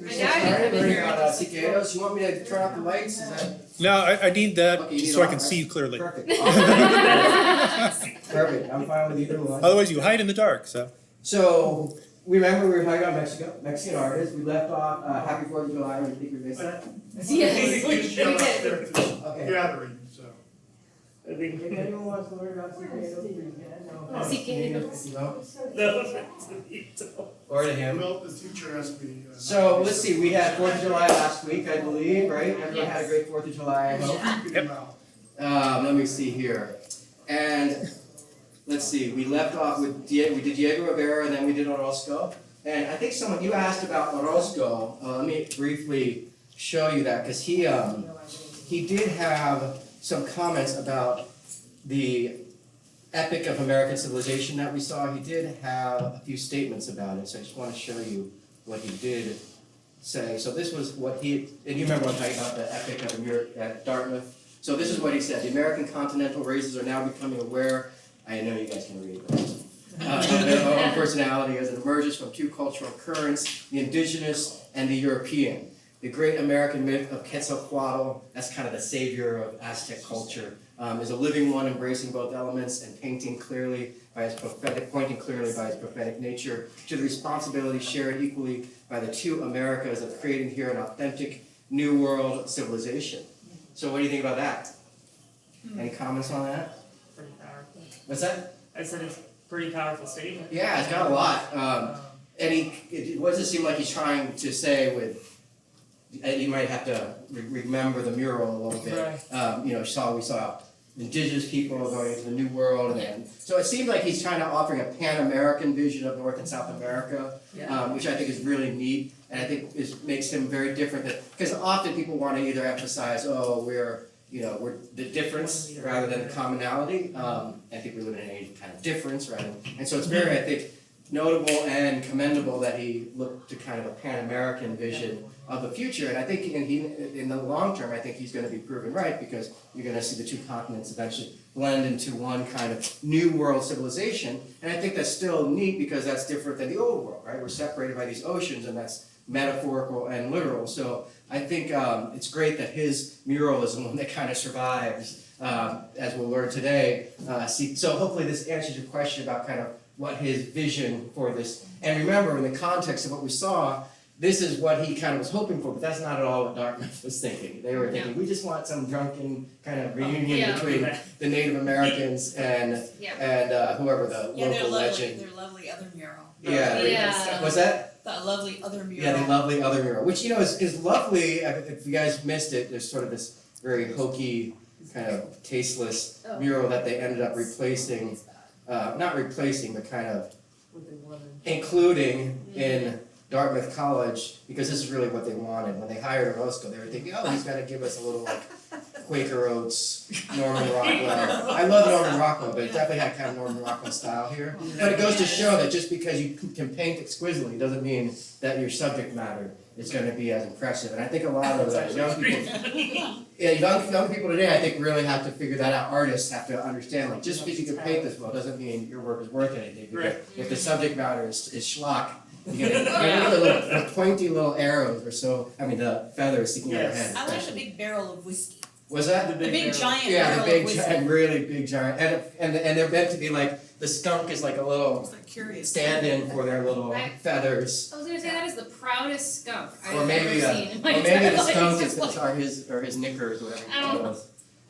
Started learning about Siqueiros. You want me to turn off the lights? Is that No, I need that okay? You need so I it can on, see right? you clearly. Perfect. Perfect. I'm fine with either one. Otherwise, you hide in the dark. So So we remember we were talking about Mexico, Mexican artists. We left off Happy 4th of July. I think we missed that. Yes, we did. Okay. Gathering, so. If anyone wants to learn about Siqueiros, please get Siqueiros. Or to him. Well, the teacher asked me. So let's see. We had 4th of July last week, I believe, right? Everyone had a great 4th of July. I hope. Yep. Let me see here. And let's see, we left off with we did Diego Rivera and then we did Orozco. And I think you asked about Orozco. Let me briefly show you that because he did have some comments about the epic of American civilization that we saw. He did have a few statements about it, so I just want to show you what he did say. So this was what and you remember what I'm talking about, the epic of at Dartmouth. So this is what he said: the American continental races are now becoming aware, I know you guys can read this, of their own personality as it emerges from two cultural currents, the indigenous and the European. The great American myth of Quetzalcoatl, that's kind of the savior of Aztec culture, is a living one embracing both elements and pointing clearly by its prophetic nature to the responsibility shared equally by the two Americas of creating here an authentic New World civilization. So what do you think about that? Any comments on that? Pretty powerful. What's that? I said it's a pretty powerful statement. Yeah, it's got a lot. And what does it seem like he's trying to say with, you might have to remember the mural a little bit. Right. We saw indigenous people going into the New World, and so it seems like he's trying to offering a Pan-American vision of North and South America, which I think is really neat, and I think makes him very different. Because often people want to either emphasize, we're the difference rather than the commonality. I think we live in an age of kind of difference, right? And so it's very, I think, notable and commendable that he looked to kind of a Pan-American vision of the future. And I think in the long term, I think he's going to be proven right, because you're going to see the two continents eventually blend into one kind of new world civilization. And I think that's still neat because that's different than the old world, right? We're separated by these oceans, and that's metaphorical and literal. So I think it's great that his mural is the one that kind of survives, as we'll learn today. So hopefully this answers your question about kind of what his vision for this. And remember, in the context of what we saw, this is what he kind of was hoping for, but that's not at all what Dartmouth was thinking. They were thinking, we just want some drunken kind of reunion between the Native Americans and whoever the local legend. Their lovely other mural. Yeah. What's that? The lovely other mural. Yeah, the lovely other mural, which is lovely. If you guys missed it, there's sort of this very hokey, kind of tasteless mural that they ended up replacing, not replacing, but kind of including in Dartmouth College, because this is really what they wanted. When they hired Orozco, they were thinking, he's got to give us a little like Quaker Oats, Norman Rockwell. I love Norman Rockwell, but it definitely had kind of Norman Rockwell style here. But it goes to show that just because you can paint exquisitely doesn't mean that your subject matter is going to be as impressive. And I think a lot of young people, young people today, I think really have to figure that out. Artists have to understand, like, just because you can paint this well doesn't mean your work is worth anything. Because if the subject matter is schlock, you get the little pointy little arrows or so. I mean, the feathers sticking out of your head. I like the big barrel of whiskey. Was that The big giant yeah, barrel the big of whiskey. giant, really big giant, and they're meant to be like the skunk is like a little It's like curious. stand-in for their little feathers. I was gonna say that is the proudest skunk Or I've maybe ever seen in my entire life. are his knickers, whatever I you don't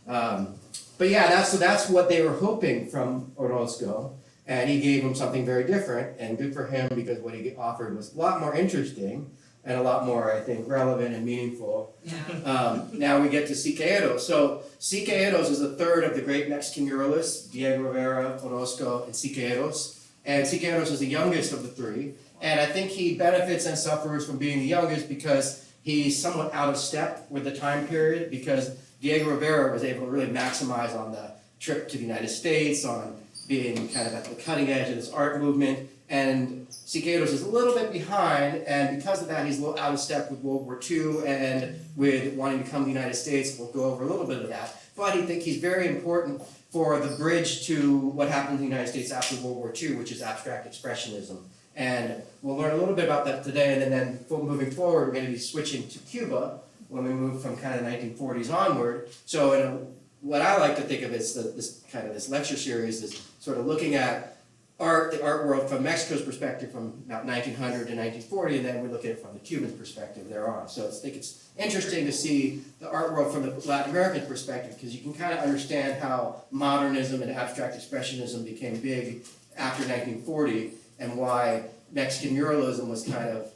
call it. But yeah, that's what they were hoping from Orozco, and he gave them something very different, and good for him, because what he offered was a lot more interesting and a lot more, I think, relevant and meaningful. Yeah. Now we get to Siqueiros. So Siqueiros is the third of the great Mexican muralists, Diego Rivera, Orozco, and Siqueiros. And Siqueiros is the youngest of the three. And I think he benefits and suffers from being the youngest because he's somewhat out of step with the time period, because Diego Rivera was able to really maximize on the trip to the United States, on being kind of at the cutting edge of this art movement. And Siqueiros is a little bit behind, and because of that, he's a little out of step with World War II and with wanting to come to the United States. We'll go over a little bit of that. But I think he's very important for the bridge to what happened in the United States after World War II, which is abstract expressionism. And we'll learn a little bit about that today, and then moving forward, we're going to be switching to Cuba when we move from kind of 1940s onward. So what I like to think of as this lecture series is sort of looking at the art world from Mexico's perspective from about 1900 to 1940, and then we look at it from the Cuban perspective thereon. So I think it's interesting to see the art world from the Latin American perspective, because you can kind of understand how modernism and abstract expressionism became big after 1940, and why Mexican muralism was kind of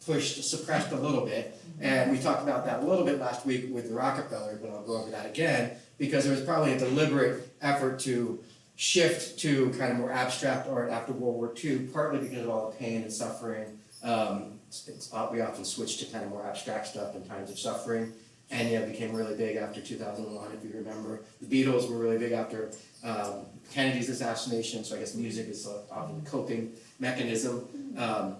suppressed a little bit. And we talked about that a little bit last week with Rockefeller, but I'll go over that again, because there was probably a deliberate effort to shift to kind of more abstract art after World War II, partly because of all the pain and suffering. We often switched to kind of more abstract stuff in times of suffering, and it became really big after 2001, if you remember. The Beatles were really big after Kennedy's assassination, so I guess music is often a coping mechanism.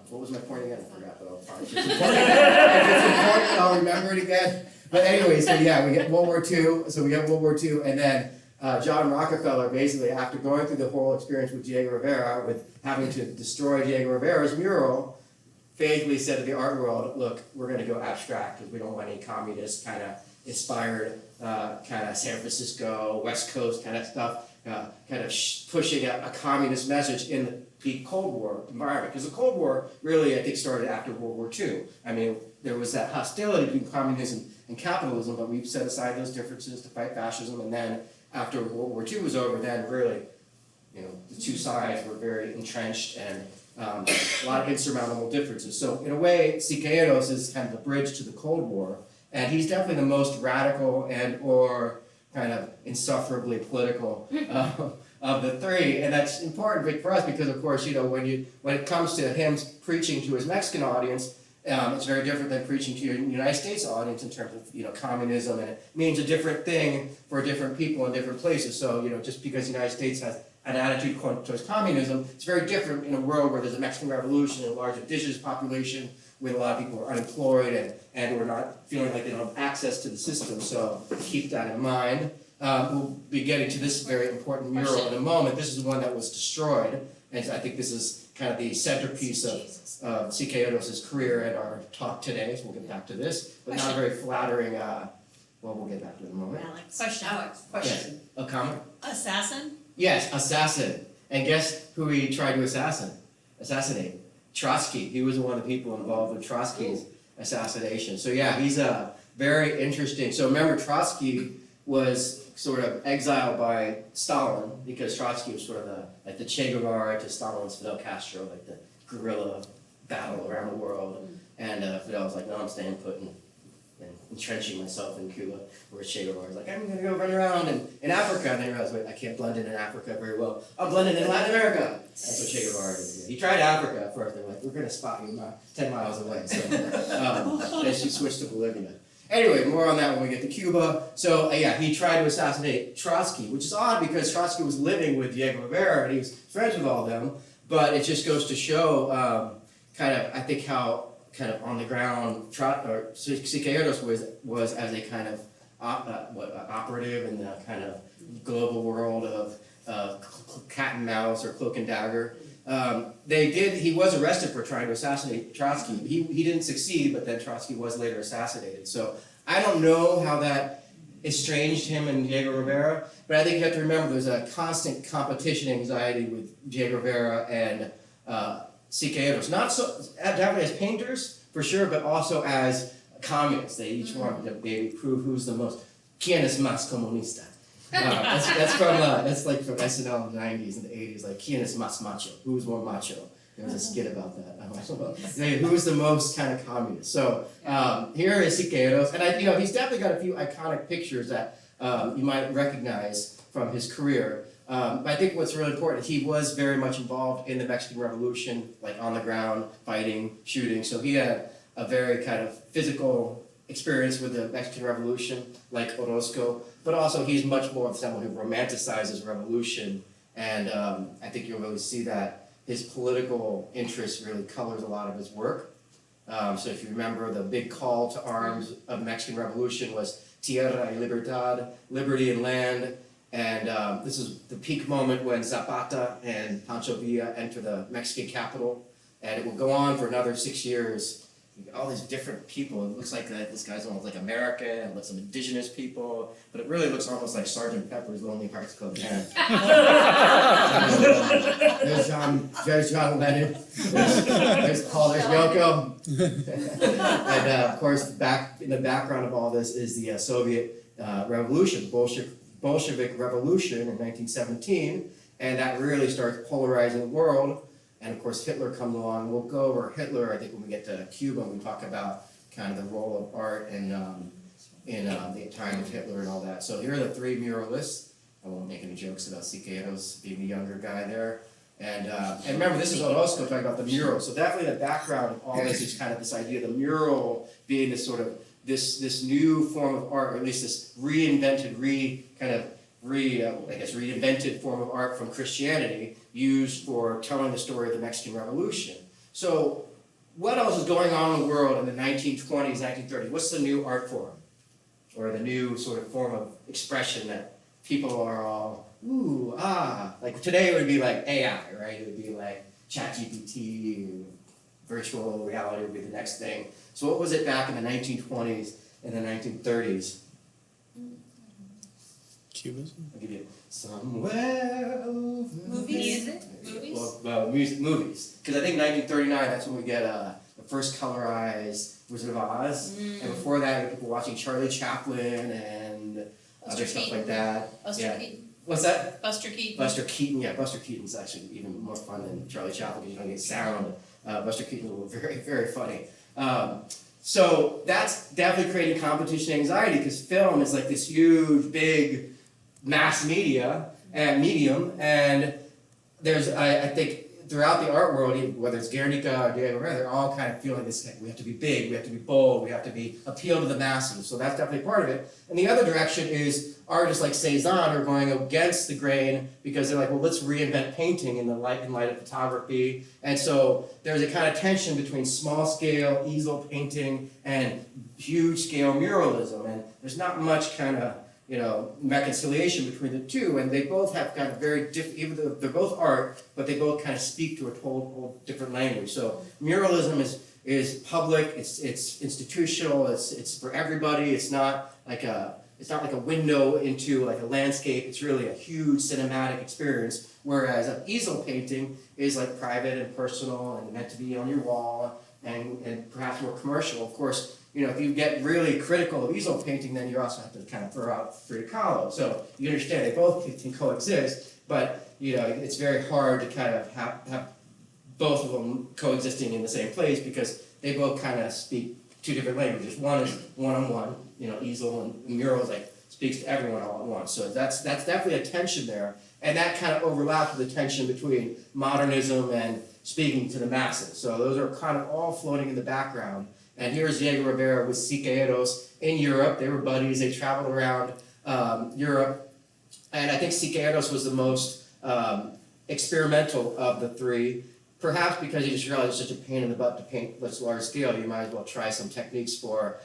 What was my point again? I forgot, but I'll find it. If it's important, I'll remember it again. But anyway, so yeah, we get World War II, and then John Rockefeller, basically, after going through the whole experience with Diego Rivera, with having to destroy Diego Rivera's mural, vaguely said to the art world, look, we're going to go abstract because we don't want any communist kind of inspired kind of San Francisco, West Coast kind of stuff, kind of pushing a communist message in the Cold War environment. Because the Cold War really, I think, started after World War II. I mean, there was that hostility between communism and capitalism, but we've set aside those differences to fight fascism, and then after World War II was over, then really, the two sides were very entrenched and a lot of insurmountable differences. So in a way, Siqueiros is kind of the bridge to the Cold War, and he's definitely the most radical and or kind of insufferably political of the three, and that's important for us because, of course, when it comes to him preaching to his Mexican audience, it's very different than preaching to your United States audience in terms of communism, and it means a different thing for different people in different places. So just because the United States has an attitude towards communism, it's very different in a world where there's a Mexican Revolution and a large indigenous population, with a lot of people who are unemployed and who are not feeling like they don't have access to the system. So keep that in mind. We'll be getting to this very important mural in a moment. This is the one that was destroyed, and I think this is kind of the centerpiece of Siqueiros' career and our talk today, so we'll get back to this, but not a very flattering, we'll get back to it in a moment. Alex. Yes. A comment? Assassin? Yes, assassin. And guess who he tried to assassinate? Trotsky. He was one of the people involved with Trotsky's assassination. So yeah, he's a very interesting, so remember Trotsky was sort of exiled by Stalin, because Trotsky was sort of like the Che Guevara to Stalin's Fidel Castro, like the guerrilla battle around the world. And Fidel was like, no, I'm staying put and entrenching myself in Cuba, where Che Guevara was like, I'm going to go run around in Africa. And then he realized, wait, I can't blend in Africa very well. I'll blend in Latin America. That's what Che Guevara did. He tried Africa at first. They're like, we're going to spot you 10 miles away. So then she switched to Bolivia. Anyway, more on that when we get to Cuba. So yeah, he tried to assassinate Trotsky, which is odd because Trotsky was living with Diego Rivera and he was friends with all of them. But it just goes to show I think how kind of on the ground Siqueiros was as a kind of operative in the kind of global world of cat and mouse or cloak and dagger. He was arrested for trying to assassinate Trotsky. He didn't succeed, but then Trotsky was later assassinated. So I don't know how that estranged him and Diego Rivera, but I think you have to remember there's a constant competition anxiety with Diego Rivera and Siqueiros. Not so definitely as painters, for sure, but also as communists. They each wanted to prove who's the most, ¿Quién es más comunista? That's like from SNL in the 90s and the 80s, like ¿Quién es más macho? Who's more macho? There was a skit about that. Who's the most kind of communist? So here is Siqueiros, and he's definitely got a few iconic pictures that you might recognize from his career. But I think what's really important, he was very much involved in the Mexican Revolution, like on the ground, fighting, shooting. So he had a very kind of physical experience with the Mexican Revolution, like Orozco, but also he's much more of someone who romanticizes revolution, and I think you'll really see that his political interest really colors a lot of his work. So if you remember, the big call to arms of the Mexican Revolution was Tierra y Libertad, liberty and land, And this is the peak moment when Zapata and Pancho Villa enter the Mexican capital, and it will go on for another 6 years. All these different people. It looks like this guy's almost like American, and with some indigenous people, but it really looks almost like Sergeant Pepper's Lonely Hearts Club Band. There's John Lennon. There's Paul. There's Yoko. And of course, back in the background of all this is the Soviet Revolution, Bolshevik Revolution in 1917, and that really starts polarizing the world. And of course, Hitler comes along. We'll go over Hitler, I think, when we get to Cuba, and we talk about kind of the role of art and in the time of Hitler and all that. So here are the three muralists. I won't make any jokes about Siqueiros being the younger guy there. And remember, this is Orozco talking about the mural. So definitely the background of all this is kind of this idea of the mural being this sort of this new form of art, or at least this reinvented, reinvented form of art from Christianity, used for telling the story of the Mexican Revolution. So what else is going on in the world in the 1920s, 1930s? What's the new art form? Or the new sort of form of expression that people are all, ooh, ah. Like today it would be like AI, right? It would be like ChatGPT, virtual reality would be the next thing. So what was it back in the 1920s and the 1930s? Cubism? I'll give you somewhere over Movies? there. Movies? Well, movies. Because I think 1939, that's when we get the first colorized Wizard of Oz. And before that, we had people watching Charlie Chaplin and other Buster stuff Keaton. like that. Buster Yeah. Keaton. What's that? Buster Keaton. Buster Keaton, yeah, Buster Keaton's actually even more fun than Charlie Chaplin because you don't get sound. Buster Keaton was very, very funny. So that's definitely creating competition anxiety because film is like this huge, big mass media and medium, and there's, I think, throughout the art world, whether it's Guernica or Diego Rivera, they're all kind of feeling this, like, we have to be big, we have to be bold, we have to appeal to the masses, so that's definitely part of it. And the other direction is artists like Cezanne are going against the grain because they're like, well, let's reinvent painting in light of photography. And so there's a kind of tension between small-scale easel painting and huge-scale muralism, and there's not much kind of reconciliation between the two, and they both have kind of very different, even though they're both art, but they both kind of speak to a whole different language. So muralism is public, it's institutional, it's for everybody. It's not like a window into like a landscape. It's really a huge cinematic experience. Whereas an easel painting is like private and personal and meant to be on your wall and perhaps more commercial. Of course, if you get really critical of easel painting, then you also have to kind of throw out Frida Kahlo. So you understand they both can coexist, but it's very hard to kind of have both of them coexisting in the same place because they both kind of speak two different languages. One is one-on-one, easel, and murals like speaks to everyone all at once. So that's definitely a tension there, and that kind of overlaps with the tension between modernism and speaking to the masses. So those are kind of all floating in the background. And here's Diego Rivera with Siqueiros in Europe. They were buddies. They traveled around Europe. And I think Siqueiros was the most experimental of the three, perhaps because he just realized it's such a pain in the butt to paint this large scale. You might as well try some techniques for,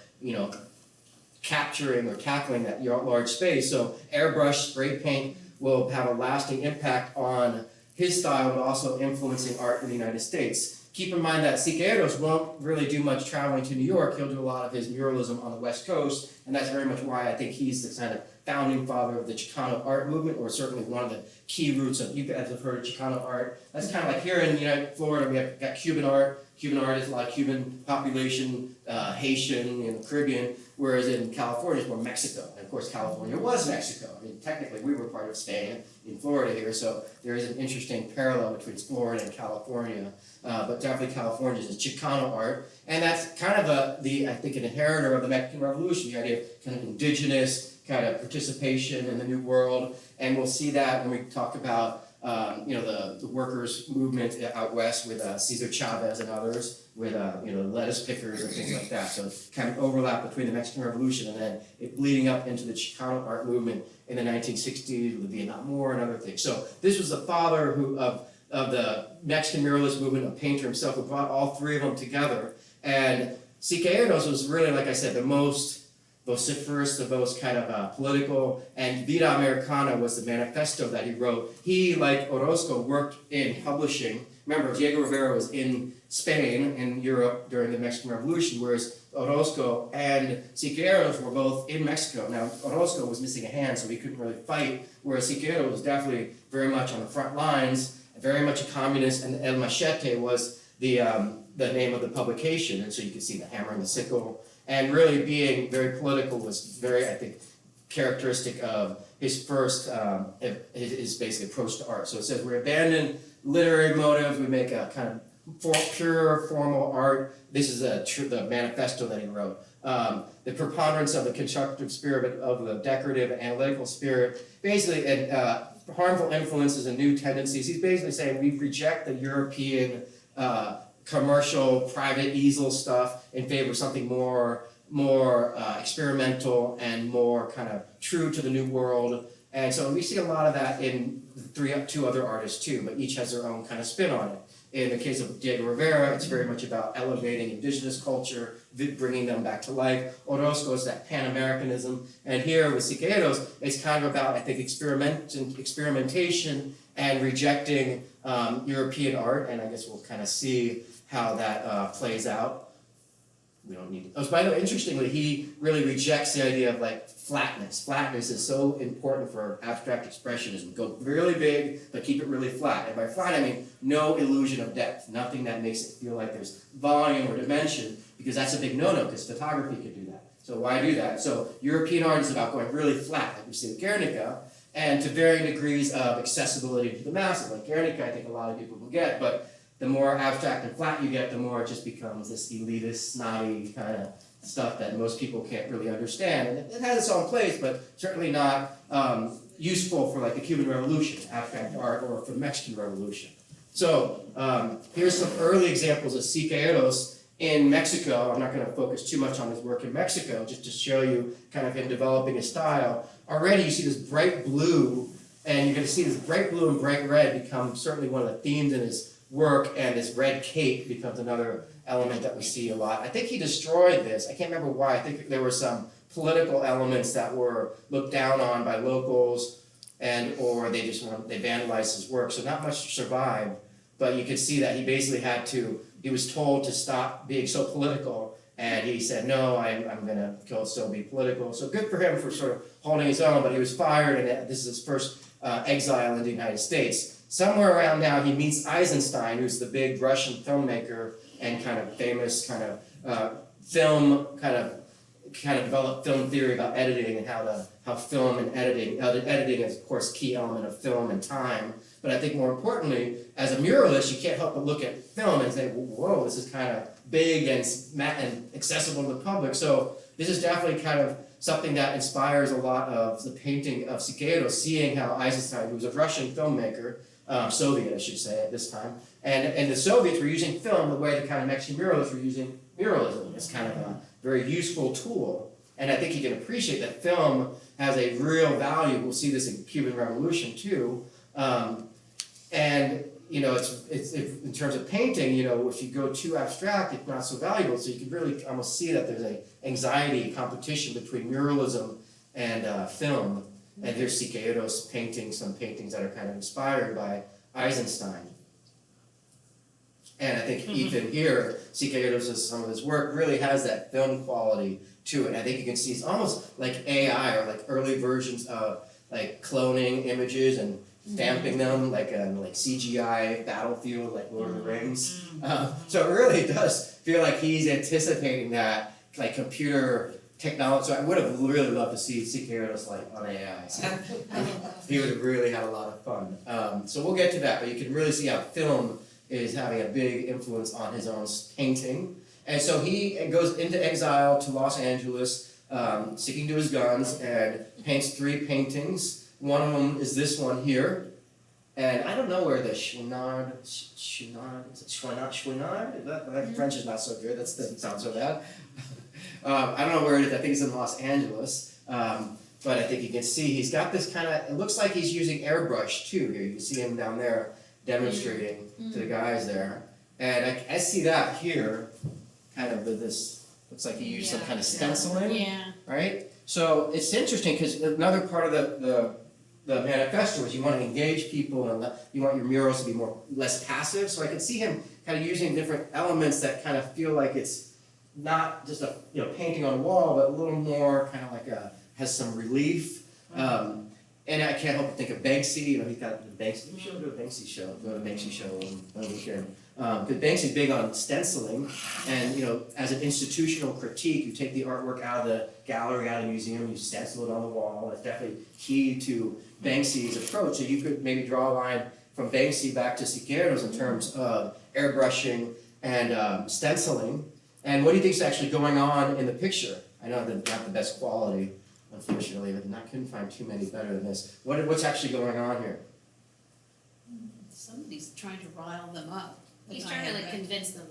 capturing or tackling that large space. So airbrush, spray paint will have a lasting impact on his style, but also influencing art in the United States. Keep in mind that Siqueiros won't really do much traveling to New York. He'll do a lot of his muralism on the West Coast, and that's very much why I think he's the kind of founding father of the Chicano art movement, or certainly one of the key roots of, you guys have heard of Chicano art. That's kind of like here in Florida, we have got Cuban art. Cuban art is a lot of Cuban population, Haitian, Caribbean, whereas in California it's more Mexico. And of course California was Mexico. I mean, technically we were part of Spain in Florida here, so there is an interesting parallel between Florida and California. But definitely California is Chicano art, and that's kind of I think an inheritor of the Mexican Revolution, the idea of kind of indigenous kind of participation in the New World, and we'll see that when we talk about the workers' movement out west with Cesar Chavez and others, with lettuce pickers and things like that. So it's kind of overlap between the Mexican Revolution and then it bleeding up into the Chicano art movement in the 1960s with the Vietnam War and other things. So this was the father of the Mexican muralist movement, a painter himself, who brought all three of them together. And Siqueiros was really, like I said, the vociferous, the most kind of political, and Vida Americana was the manifesto that he wrote. He, like Orozco, worked in publishing. Remember, Diego Rivera was in Spain, in Europe, during the Mexican Revolution, whereas Orozco and Siqueiros were both in Mexico. Now, Orozco was missing a hand, so he couldn't really fight, whereas Siqueiros was definitely very much on the front lines, very much a communist, and El Machete was the name of the publication, and so you can see the hammer and the sickle, and really being very political was very, I think, characteristic of his first, his basically approach to art. So it says, we abandon literary motives, we make a kind of pure formal art. This is the manifesto that he wrote. The preponderance of the constructive spirit, of the decorative analytical spirit, basically, and harmful influences and new tendencies. He's basically saying we reject the European commercial, private easel stuff in favor of something more experimental and more kind of true to the new world. And so we see a lot of that in two other artists too, but each has their own kind of spin on it. In the case of Diego Rivera, it's very much about elevating indigenous culture, bringing them back to life. Orozco is that Pan-Americanism. And here with Siqueiros, it's kind of about, I think, experimentation and rejecting European art. And I guess we'll kind of see how that plays out. We don't need to. Oh, by the way, interestingly, he really rejects the idea of like flatness. Flatness is so important for abstract expressionism. Go really big, but keep it really flat. And by flat, I mean no illusion of depth, nothing that makes it feel like there's volume or dimension, because that's a big no-no, because photography could do that. So why do that? So European art is about going really flat, like we see with Guernica, and to varying degrees of accessibility to the masses. Like Guernica, I think a lot of people will get, but the more abstract and flat you get, the more it just becomes this elitist, snotty kind of stuff that most people can't really understand. And it has its own place, but certainly not useful for like the Cuban Revolution, abstract art, or for the Mexican Revolution. So here's some early examples of Siqueiros in Mexico. I'm not going to focus too much on his work in Mexico, just to show you kind of him developing a style. Already you see this bright blue, and you're going to see this bright blue and bright red become certainly one of the themes in his work, and this red cape becomes another element that we see a lot. I think he destroyed this. I can't remember why. I think there were some political elements that were looked down on by locals, or they vandalized his work. So not much survived, but you could see that he basically he was told to stop being so political, and he said, no, I'm going to still be political. So good for him for sort of holding his own, but he was fired, and this is his first exile in the United States. Somewhere around now, he meets Eisenstein, who's the big Russian filmmaker and kind of famous kind of developed film theory about editing and how film and editing is of course key element of film and time. But I think more importantly, as a muralist, you can't help but look at film and say, whoa, this is kind of big and accessible to the public. So this is definitely kind of something that inspires a lot of the painting of Siqueiros, seeing how Eisenstein, who was a Russian filmmaker, Soviet, I should say, at this time. And the Soviets were using film the way the kind of Mexican muralists were using muralism. It's kind of a very useful tool. And I think you can appreciate that film has a real value. We'll see this in Cuban Revolution too. And you know, it's in terms of painting, you know, if you go too abstract, it's not so valuable. So you can really almost see that there's a anxiety competition between muralism and film. And here's Siqueiros painting some paintings that are kind of inspired by Eisenstein. And I think even here, Siqueiros' some of his work really has that film quality to it. And I think you can see it's almost like AI, or like early versions of like cloning images and stamping them like CGI Battlefield, like Lord of the Rings. So it really does feel like he's anticipating that like computer technology. So I would have really loved to see Siqueiros like on AI. So he would have really had a lot of fun. So we'll get to that, but you can really see how film is having a big influence on his own painting. And so he goes into exile to Los Angeles, sticking to his guns, and paints 3 paintings. One of them is this one here. And I don't know where the Chouinard, that French is not so good, that doesn't sound so bad. I don't know where it is, I think it's in Los Angeles. But I think you can see he's got this kind of, it looks like he's using airbrush too here. You can see him down there demonstrating to the guys there. And I see that here, kind of this looks like he used some Yeah. kind of stenciling. Yeah. Right? So it's interesting because another part of the manifesto is you want to engage people and you want your murals to be less passive. So I can see him kind of using different elements that kind of feel like it's not just a painting on a wall, but a little more kind of like has some relief. And I can't help but think of Banksy. He's got the Banksy. We should go to a Banksy show. Go to a Banksy show on the weekend. Because Banksy's big on stenciling, and as an institutional critique, you take the artwork out of the gallery, out of the museum, you stencil it on the wall. That's definitely key to Banksy's approach. So you could maybe draw a line from Banksy back to Siqueiros in terms of airbrushing and stenciling. And what do you think is actually going on in the picture? I know they're not the best quality, unfortunately, but I couldn't find too many better than this. What's actually going on here? Somebody's trying to rile them up. He's trying to like convince them,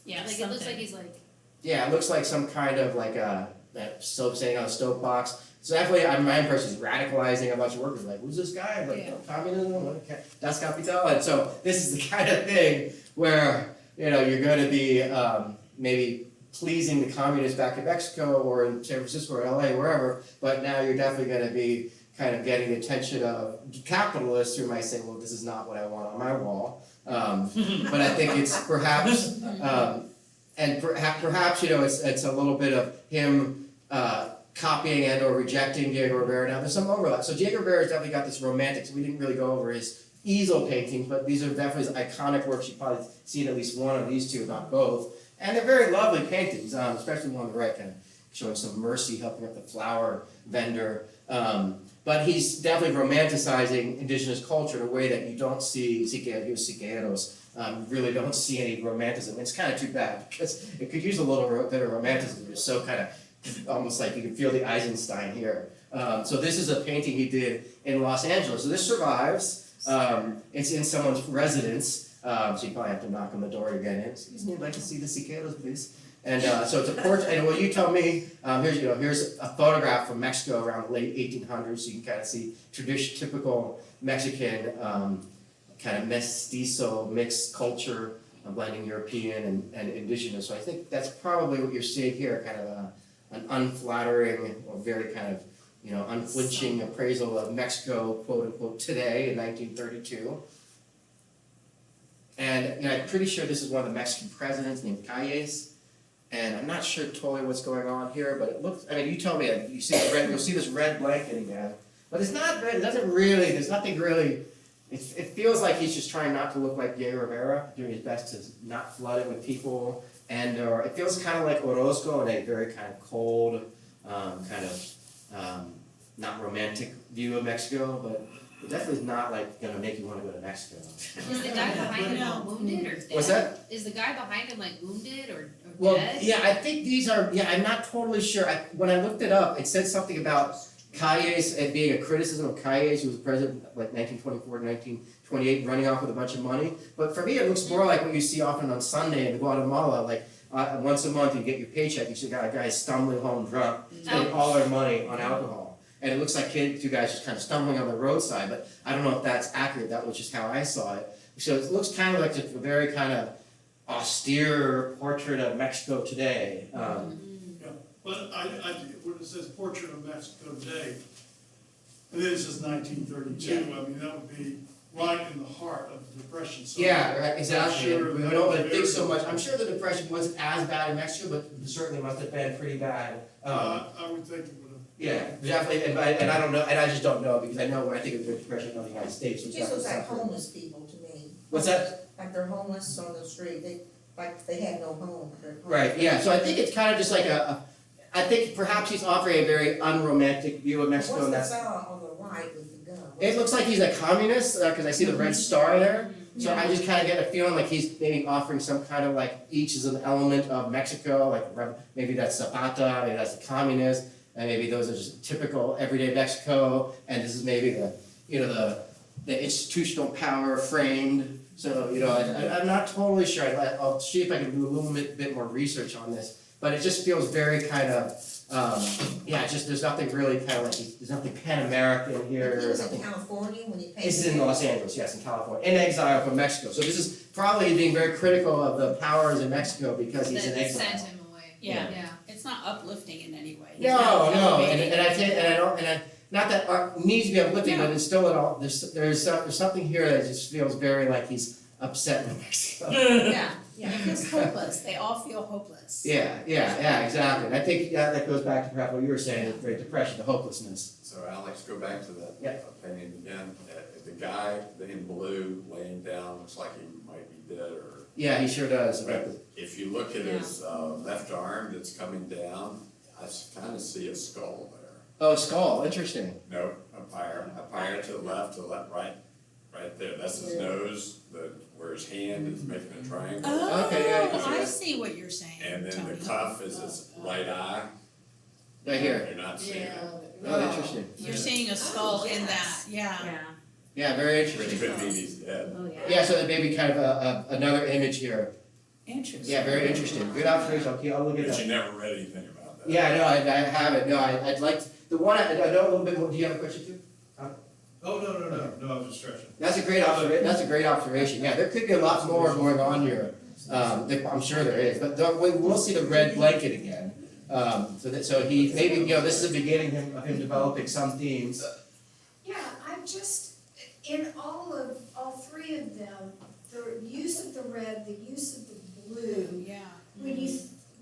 Yeah, like it looks something. like he's like, Yeah, it looks like some kind of like that stove saying on a stove box. So definitely, my impression is radicalizing a bunch of workers. Like, who's this guy? Like, communism? Das Kapital? And so this is the kind of thing where you're going to be maybe pleasing the communists back in Mexico or in San Francisco or LA, wherever. But now you're definitely going to be kind of getting the attention of capitalists who might say, well, this is not what I want on my wall. But I think it's perhaps, and perhaps it's a little bit of him copying and or rejecting Diego Rivera. Now there's some overlap. So Diego Rivera's definitely got this romantic. So we didn't really go over his easel paintings, but these are definitely his iconic works. You've probably seen at least one of these two, if not both. And they're very lovely paintings, especially the one on the right, kind of showing some mercy, helping up the flower vendor. But he's definitely romanticizing indigenous culture in a way that you don't see Siqueiros. Really don't see any romanticism. It's kind of too bad because it could use a little bit of romanticism. It's so kind of almost like you can feel the Eisenstein here. So this is a painting he did in Los Angeles. So this survives. It's in someone's residence. So you probably have to knock on the door to get in. Excuse me, I'd like to see the Siqueiros, please. And so it's a portrait, and well, you tell me, here's a photograph from Mexico around the late 1800s, so you can kind of see typical Mexican kind of mestizo, mixed culture, blending European and indigenous. So I think that's probably what you're seeing here, kind of an unflattering or very kind of, unflinching appraisal of Mexico, quote unquote, today in 1932. And I'm pretty sure this is one of the Mexican presidents named Calles. And I'm not sure totally what's going on here, but it looks, you tell me, you see the red, you'll see this red blanket again. But it's not red, it doesn't really, there's nothing really, it feels like he's just trying not to look like Diego Rivera, doing his best to not flood it with people. And it feels kind of like Orozco in a very kind of cold, not romantic view of Mexico, but it definitely is not like going to make you want to go to Mexico. is the guy behind him wounded or dead? What's that? Is the guy behind him like wounded or Well, dead? yeah, I think these are, I'm not totally sure. When I looked it up, it said something about Calles and being a criticism of Calles, who was president like 1924 to 1928, running off with a bunch of money. But for me, it looks more like what you see often on Sunday in Guatemala, like once a month you get your paycheck, you see guys stumbling home drunk, spending all their money on alcohol. And it looks like two guys just kind of stumbling on the roadside, but I don't know if that's accurate. That was just how I saw it. So it looks kind of like a very kind of austere portrait of Mexico today. Yeah, but when it says portrait of Mexico today, and this is 1932, that would be right in the heart of the Depression. So Yeah, right, exactly. I'm sure We don't think so much. I'm sure the Depression wasn't as bad in Mexico, but it certainly must have been pretty bad. I would think it would have. Yeah, definitely, and I don't know, and I just don't know, because I know when I think of the Depression of the United States, It which just looks like suffered. homeless people to me. What's that? Like they're homeless on the street, they had no home. Right, yeah, so I think it's kind of just like I think perhaps he's offering a very unromantic view of Mexico, and What's that's, the fellow on the right with the gun? it looks like he's a communist, because I see the red star there. So I just kind of get a feeling like he's maybe offering some kind of like, each is an element of Mexico, like maybe that's Zapata, maybe that's the communist, and maybe those are just typical everyday Mexico, and this is maybe the institutional power framed. So I'm not totally sure. I'll see if I can do a little bit more research on this, but it just feels very kind of there's nothing really kind of like there's nothing Pan-American here. He was nothing. in California when he painted. This is in Los Angeles, yes, in California, in exile from Mexico. So this is probably being very critical of the powers in Mexico because he's in That exile. sent him away. Yeah. Yeah. not uplifting in any way. It's No, not no, elevating. and I think, and I don't, and I, not that art needs to be uplifting, but No. it's still at all, there's something here that just feels very like he's upset with Mexico. Yeah, yeah, it's hopeless, they all feel hopeless. Yeah, exactly, and I think that goes back to perhaps what you were saying, the Great Depression, the hopelessness. So Alex, go back to that Yeah. painting again. The guy in blue laying down looks like he might be dead, or Yeah, he sure does. but if you look at his left arm that's coming down, I kind of see a skull there. Oh, skull, interesting. No, a pyre to the left, right there. That's his nose, where his hand is making a triangle. Oh, Okay, yeah, I see what you're saying, And then Tony. the cuff is his right eye. Right here. You're not seeing it. Oh, interesting. You're seeing a skull in that, yeah. Yeah, very Which interesting. could mean he's dead. Oh, yeah. Yeah, so that may be kind of another image here. Interesting. Yeah, very interesting. Good observation. I'll look at But that. you never read anything about that. Yeah, no, I haven't. No, I'd like the one I know a little bit more. Do you have a question too? Oh, no, I was just stretching. That's a great observation. Yeah, there could be a lot more going on here. I'm sure there is, but we'll see the red blanket again. So he maybe this is the beginning of him developing some themes. Yeah, I'm just, in all three of them, the use of the red, the use of the blue, Yeah.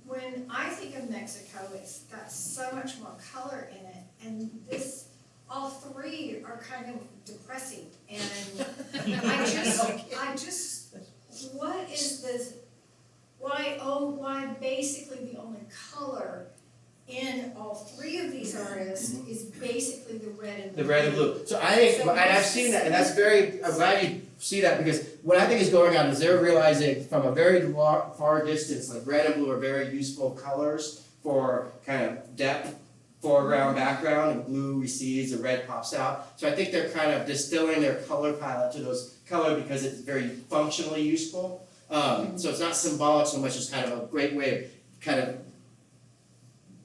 when I think of Mexico, it's got so much more color in it, and all three are kind of depressing, and I just, what is this, why basically the only color in all three of these artists is basically the red and the blue. The red and blue. So I think, and I've seen that, and that's I'm glad you see that, because what I think is going on is they're realizing from a very far distance, like red and blue are very useful colors for kind of depth, foreground, background, and blue recedes, the red pops out. So I think they're kind of distilling their color palette to those colors because it's very functionally useful. So it's not symbolic so much as kind of a great way of kind of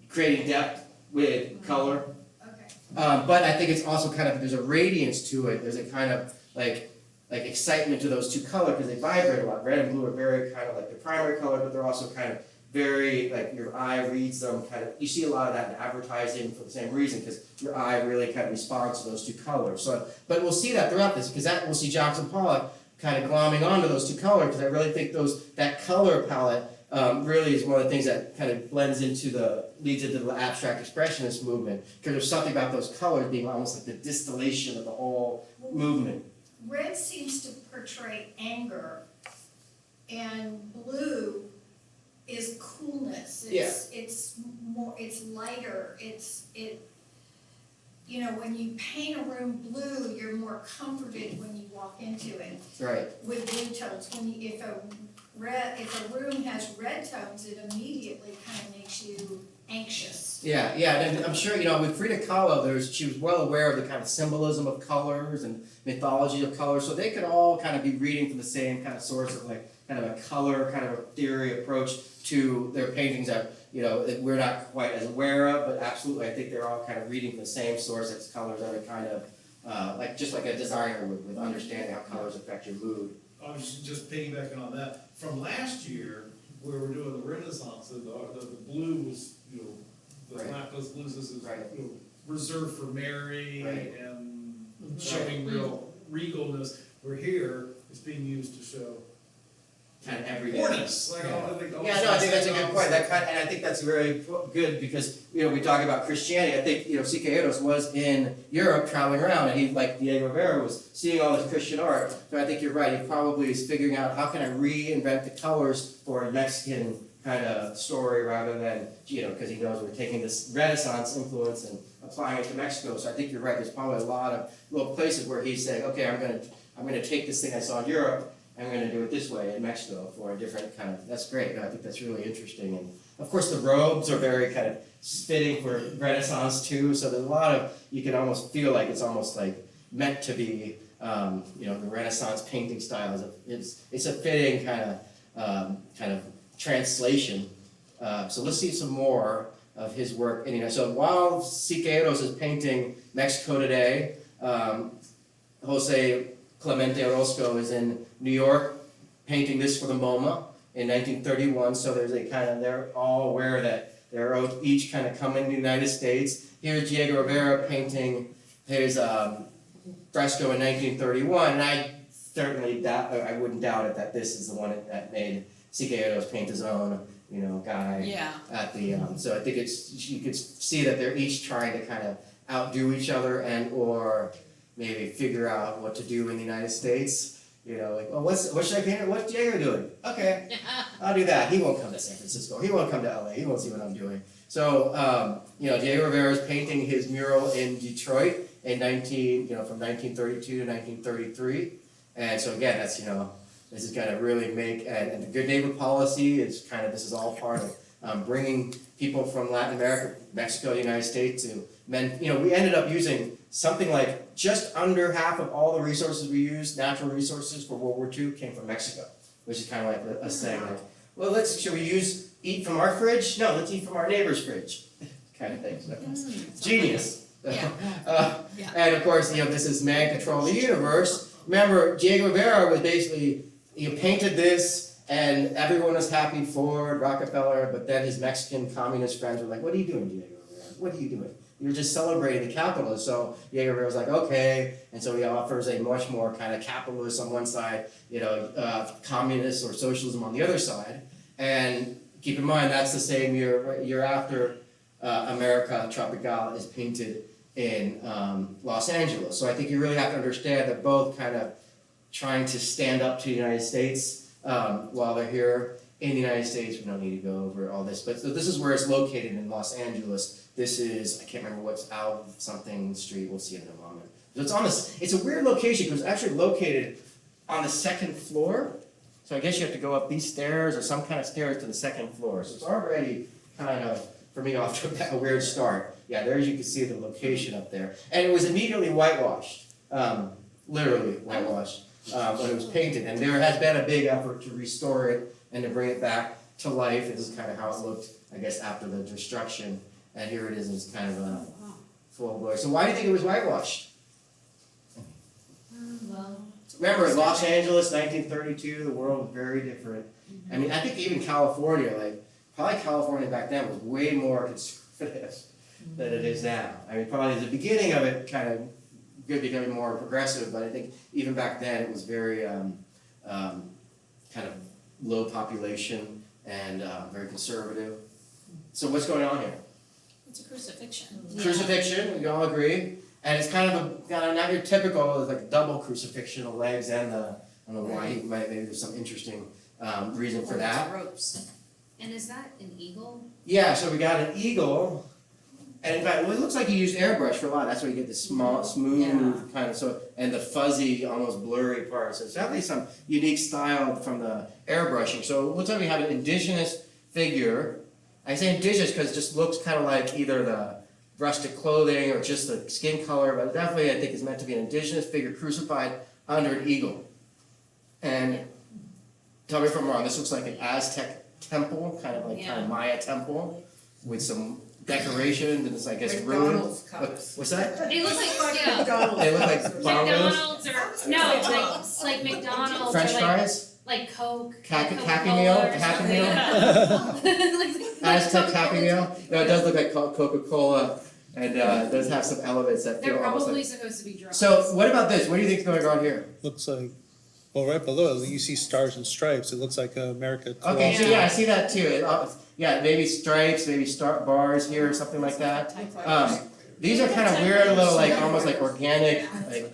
creating depth with color. Okay. But I think it's also kind of, there's a radiance to it, there's a kind of like excitement to those two colors because they vibrate a lot. Red and blue are very kind of like the primary color, but they're also kind of very, like your eye reads them kind of, you see a lot of that in advertising for the same reason because your eye really kind of responds to those two colors. So, but we'll see that throughout this because we'll see Jackson Pollock kind of glomming onto those two colors because I really think that color palette really is one of the things that kind of leads into the abstract expressionist movement because there's something about those colors being almost like the distillation of the whole movement. Red seems to portray anger, and blue is coolness. It's more. It's lighter. When you paint a room blue, you're more comforted when you walk into it. Right. With blue tones, if a room has red tones, it immediately kind of makes you anxious. Yeah, and I'm sure, with Frida Kahlo, she was well aware of the kind of symbolism of colors and mythology of colors, so they could all kind of be reading from the same kind of source of like kind of a color, kind of a theory approach to their paintings that, we're not quite as aware of, but absolutely I think they're all kind of reading from the same source as colors are kind of, just like a designer would, with understanding how colors affect your mood. I was just piggybacking on that, from last year, where we're doing the Renaissance, the blue was, the Right. lapis blues is Right. reserved for Mary Right. and showing real regalness, where here, it's being used to show Kind of every horniness, like, Yeah. all Yeah, no, I think that's a good point. And I think that's very good because we talk about Christianity. I think Siqueiros was in Europe traveling around, and he, like Diego Rivera, was seeing all this Christian art. So I think you're right. He probably is figuring out how can I reinvent the colors for a Mexican kind of story rather than because he knows we're taking this Renaissance influence and applying it to Mexico. So I think you're right. There's probably a lot of little places where he's saying, okay, I'm gonna take this thing I saw in Europe. I'm going to do it this way in Mexico for a different kind of, that's great, I think that's really interesting. And of course the robes are very kind of fitting for Renaissance too, so there's a lot of, you can almost feel like it's almost like meant to be, the Renaissance painting style, it's a fitting kind of translation. So let's see some more of his work. And, so while Siqueiros is painting Mexico today, Jose Clemente Orozco is in New York painting this for the MoMA in 1931, so there's they're all aware that They're each kind of coming to the United States. Here's Diego Rivera painting his fresco in 1931, and I certainly I wouldn't doubt it that this is the one that made Siqueiros paint his own, guy Yeah. at the. So I think you could see that they're each trying to kind of outdo each other and or maybe figure out what to do in the United States. Like, well, what should I paint? What's Diego doing? Okay, I'll do that. He won't come to San Francisco. He won't come to LA. He won't see what I'm doing. So, Diego Rivera is painting his mural in Detroit in from 1932 to 1933. And so again, that's, this is gonna really make, and the good neighbor policy is this is all part of bringing people from Latin America, Mexico, the United States to we ended up using something like just under half of all the resources we used, natural resources for World War II came from Mexico, which is kind of like us saying, like, well, should we eat from our fridge? No, let's eat from our neighbor's fridge, kind of thing. So, genius. Yeah. And of course, this is Man Control the Universe. Remember, Diego Rivera was basically, painted this, and everyone was happy, Ford, Rockefeller, but then his Mexican communist friends were like, what are you doing, Diego Rivera? What are you doing? You're just celebrating the capitalists. So Diego Rivera was like, okay, and so he offers a much more kind of capitalist on one side, communist or socialism on the other side. And keep in mind, that's the same year after America Tropical is painted in Los Angeles. So I think you really have to understand that both kind of trying to stand up to the United States while they're here in the United States. We don't need to go over all this, but so this is where it's located in Los Angeles. This is, I can't remember what's out something street, we'll see in a moment. So it's a weird location because it's actually located on the second floor. So I guess you have to go up these stairs or some kind of stairs to the second floor. So it's already kind of, for me, off to a weird start. Yeah, there you can see the location up there. And it was immediately whitewashed, literally whitewashed, when it was painted. And there has been a big effort to restore it and to bring it back to life. This is kind of how it looked, I guess, after the destruction. And here it is, it's kind of a full glory. So why do you think it was whitewashed? Well, Remember, Los Angeles, 1932, the world was very different. I mean, I think even California, probably California back then was way more conservative than it is now. I mean, probably the beginning of it kind of becoming more progressive, but I think even back then it was very kind of low population and very conservative. So what's going on here? It's a crucifixion. Crucifixion, we all agree. And it's kind of not your typical, it's like double crucifixion, the legs and I don't know why, maybe there's some interesting reason for that. Ropes. and is that an eagle? Yeah, so we got an eagle, and in fact, well, it looks like you used airbrush for a lot. That's why you get the small, smooth kind of and the fuzzy, almost blurry parts. So it's definitely some unique style from the airbrushing. So it looks like we have an indigenous figure. I say indigenous because it just looks kind of like either the rustic clothing or just the skin color, but definitely I think it's meant to be an indigenous figure crucified under an eagle. And tell me if I'm wrong, this looks like an Aztec temple, kind of Maya temple, with some decorations, and it's I guess ruined. McDonald's cups. What's that? They look like, McDonald's They look like cups or bongos. McDonald's or, no, like McDonald's French or like, fries? like Coke. Happy Coca-Cola Meal? or Happy something. Aztec Happy Meal? No, it does look like Coca-Cola, and it does have some elements that feel They're almost probably like. supposed to be drugs. So what about this? What do you think's going on here? Looks like, well, right below it, you see stars and stripes. It looks like America. Okay, so Yeah. yeah, I see that too. Yeah, maybe stripes, maybe bars here or something like that. These are kind of weird little, like almost like organic, like,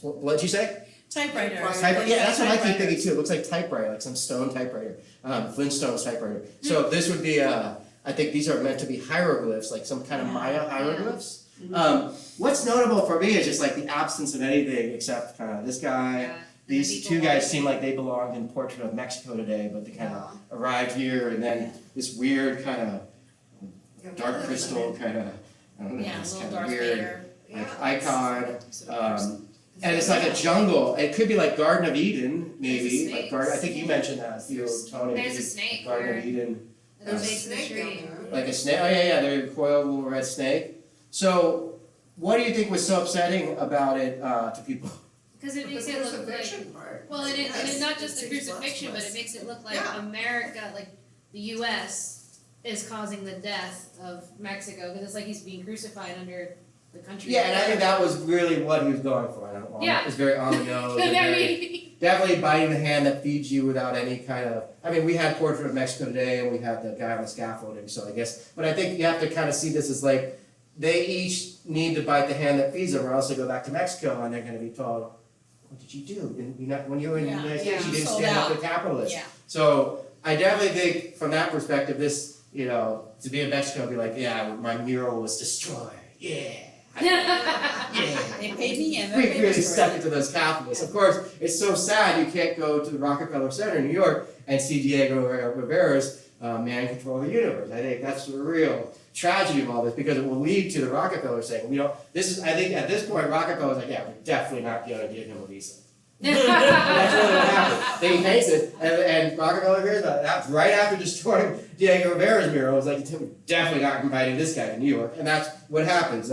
what'd you say? Typewriter. Yeah, that's what I keep thinking too. It looks like typewriter, like some stone typewriter, Flintstone's typewriter. So this would be, I think these are meant to be hieroglyphs, like some kind of Maya hieroglyphs. What's notable for me is just like the absence of anything except kind of this guy. Yeah. These two guys seem like they belonged in Portrait of Mexico today, but they kind of arrived here, and then this weird kind of dark crystal kind of, I don't know, Yeah, this little kind of Darth weird Vader. like icon. And it's like a jungle. It could be like Garden of Eden, maybe. There's Like I think you mentioned that, Tony. There's a snake Garden or of Eden. the base of the tree. Like a snake. Oh yeah, the coiled little red snake. So, what do you think was so upsetting about it to people? Because it makes it look like, well, and it's not just the crucifixion, but it makes it look like America, like the U.S. is causing the death of Mexico, because it's like he's being crucified under the country. Yeah, and I think that was really what he was going for. I don't know. Yeah. It was very on the nose. and I very- mean, Definitely biting the hand that feeds you without any kind of, I mean, we had Portrait of Mexico today and we had the guy on the scaffolding, so I guess, but I think you have to kind of see this as like, they each need to bite the hand that feeds them or else they go back to Mexico and they're gonna be told, what did you do? When you were in the Yeah, United States, you yeah, didn't sold stand up out. to capitalists. Yeah. So I definitely think from that perspective, this, you know, to be in Mexico, be like, yeah, my mural was destroyed, yeah. Yeah. They paid me and We they really paid stuck it to those capitalists. Of course, it's so sad you can't go to the Rockefeller Center in New York and see Diego Rivera's Man Control the Universe. I think that's the real tragedy of all this because it will lead to the Rockefeller saying, we don't, this is, I think at this point Rockefeller's like, yeah, we're definitely not going to give him a visa. That's really what happened. They makes it, and Rockefeller hears that. That's right after destroying Diego Rivera's mural. It's like, we're definitely not inviting this guy to New York. And that's what happens.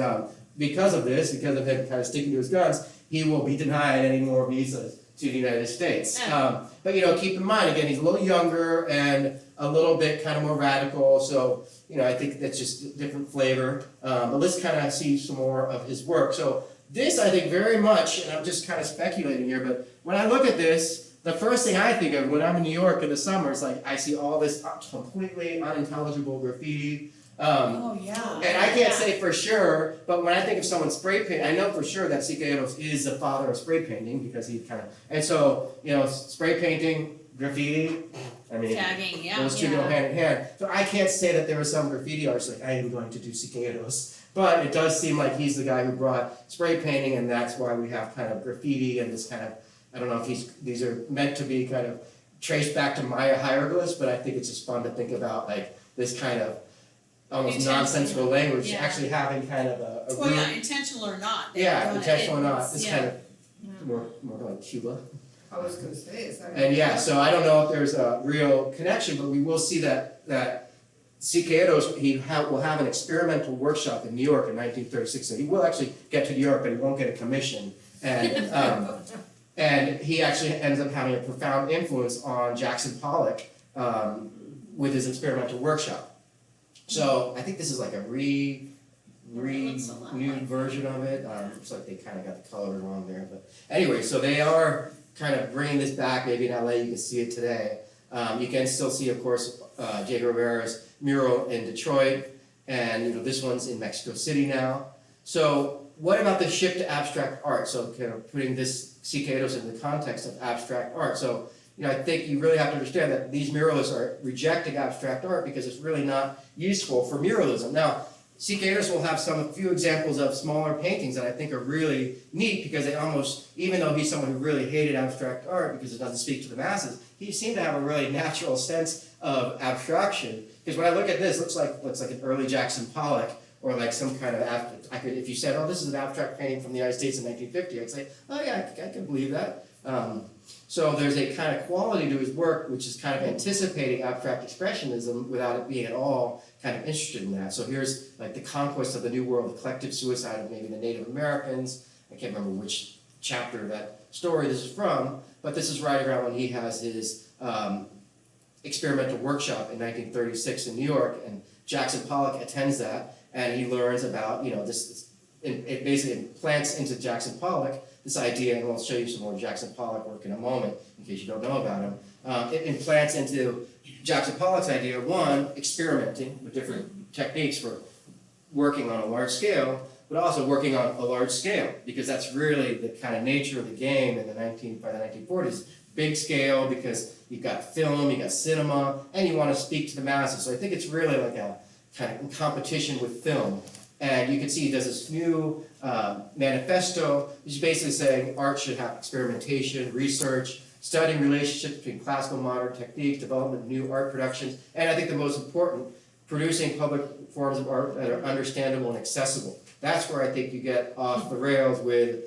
Because of this, because of him kind of sticking to his guns, he will be denied any more visas to the United States. But you know, keep in mind, again, he's a little younger and a little bit kind of more radical, so you know, I think that's just a different flavor. But let's kind of see some more of his work. So this, I think, very much, and I'm just kind of speculating here, but when I look at this, the first thing I think of when I'm in New York in the summer is like, I see all this completely unintelligible graffiti. Oh, yeah. And I can't say for sure, but when I think of someone spray paint, I know for sure that Siqueiros is the father of spray painting because he kind of, and so, you know, spray painting, graffiti, I mean, Tagging, yeah. those two go hand in hand. So I can't say that there was some graffiti artist like, I am going to do Siqueiros. But it does seem like he's the guy who brought spray painting, and that's why we have kind of graffiti and this kind of, I don't know if these are meant to be kind of traced back to Maya hieroglyphs, but I think it's just fun to think about like this kind of almost Intentional. nonsensical language Yeah. actually having kind of a Well, root. yeah, intentional or not. they Yeah, wanna- intentional or not, it's- this yeah. kind of more like Cuba. I was gonna say, is that? And yeah, so I don't know if there's a real connection, but we will see that Siqueiros, will have an experimental workshop in New York in 1936, so he will actually get to New York, but he won't get a commission. And he actually ends up having a profound influence on Jackson Pollock with his experimental workshop. So I think this is like a renewed version of it. Looks like they kind of got the color wrong there, but anyway, so they are kind of bringing this back. Maybe in LA you can see it today. You can still see, of course, Diego Rivera's mural in Detroit, and you know this one's in Mexico City now. So what about the shift to abstract art? So kind of putting this Siqueiros in the context of abstract art. So you know, I think you really have to understand that these muralists are rejecting abstract art because it's really not useful for muralism. Now, Siqueiros will have a few examples of smaller paintings that I think are really neat because they almost, even though he's someone who really hated abstract art because it doesn't speak to the masses, he seemed to have a really natural sense of abstraction. Because when I look at this, it looks like an early Jackson Pollock or like some kind of, if you said, oh, this is an abstract painting from the United States in 1950, I'd say, oh yeah, I can believe that. So there's a kind of quality to his work which is kind of anticipating abstract expressionism without it being at all kind of interested in that. So here's like the conquest of the New World, the collective suicide of maybe the Native Americans. I can't remember which chapter of that story this is from, but this is right around when he has his experimental workshop in 1936 in New York, and Jackson Pollock attends that, and he learns about, you know, it basically implants into Jackson Pollock this idea, and we'll show you some more Jackson Pollock work in a moment, in case you don't know about him. It implants into Jackson Pollock's idea, one, experimenting with different techniques for working on a large scale, but also working on a large scale, because that's really the kind of nature of the game in by the 1940s. Big scale, because you've got film, you've got cinema, and you want to speak to the masses. So I think it's really like a kind of competition with film. And you can see he does this new manifesto, which is basically saying art should have experimentation, research, studying relationships between classical and modern techniques, development of new art productions, and I think the most important, producing public forms of art that are understandable and accessible. That's where I think you get off the rails with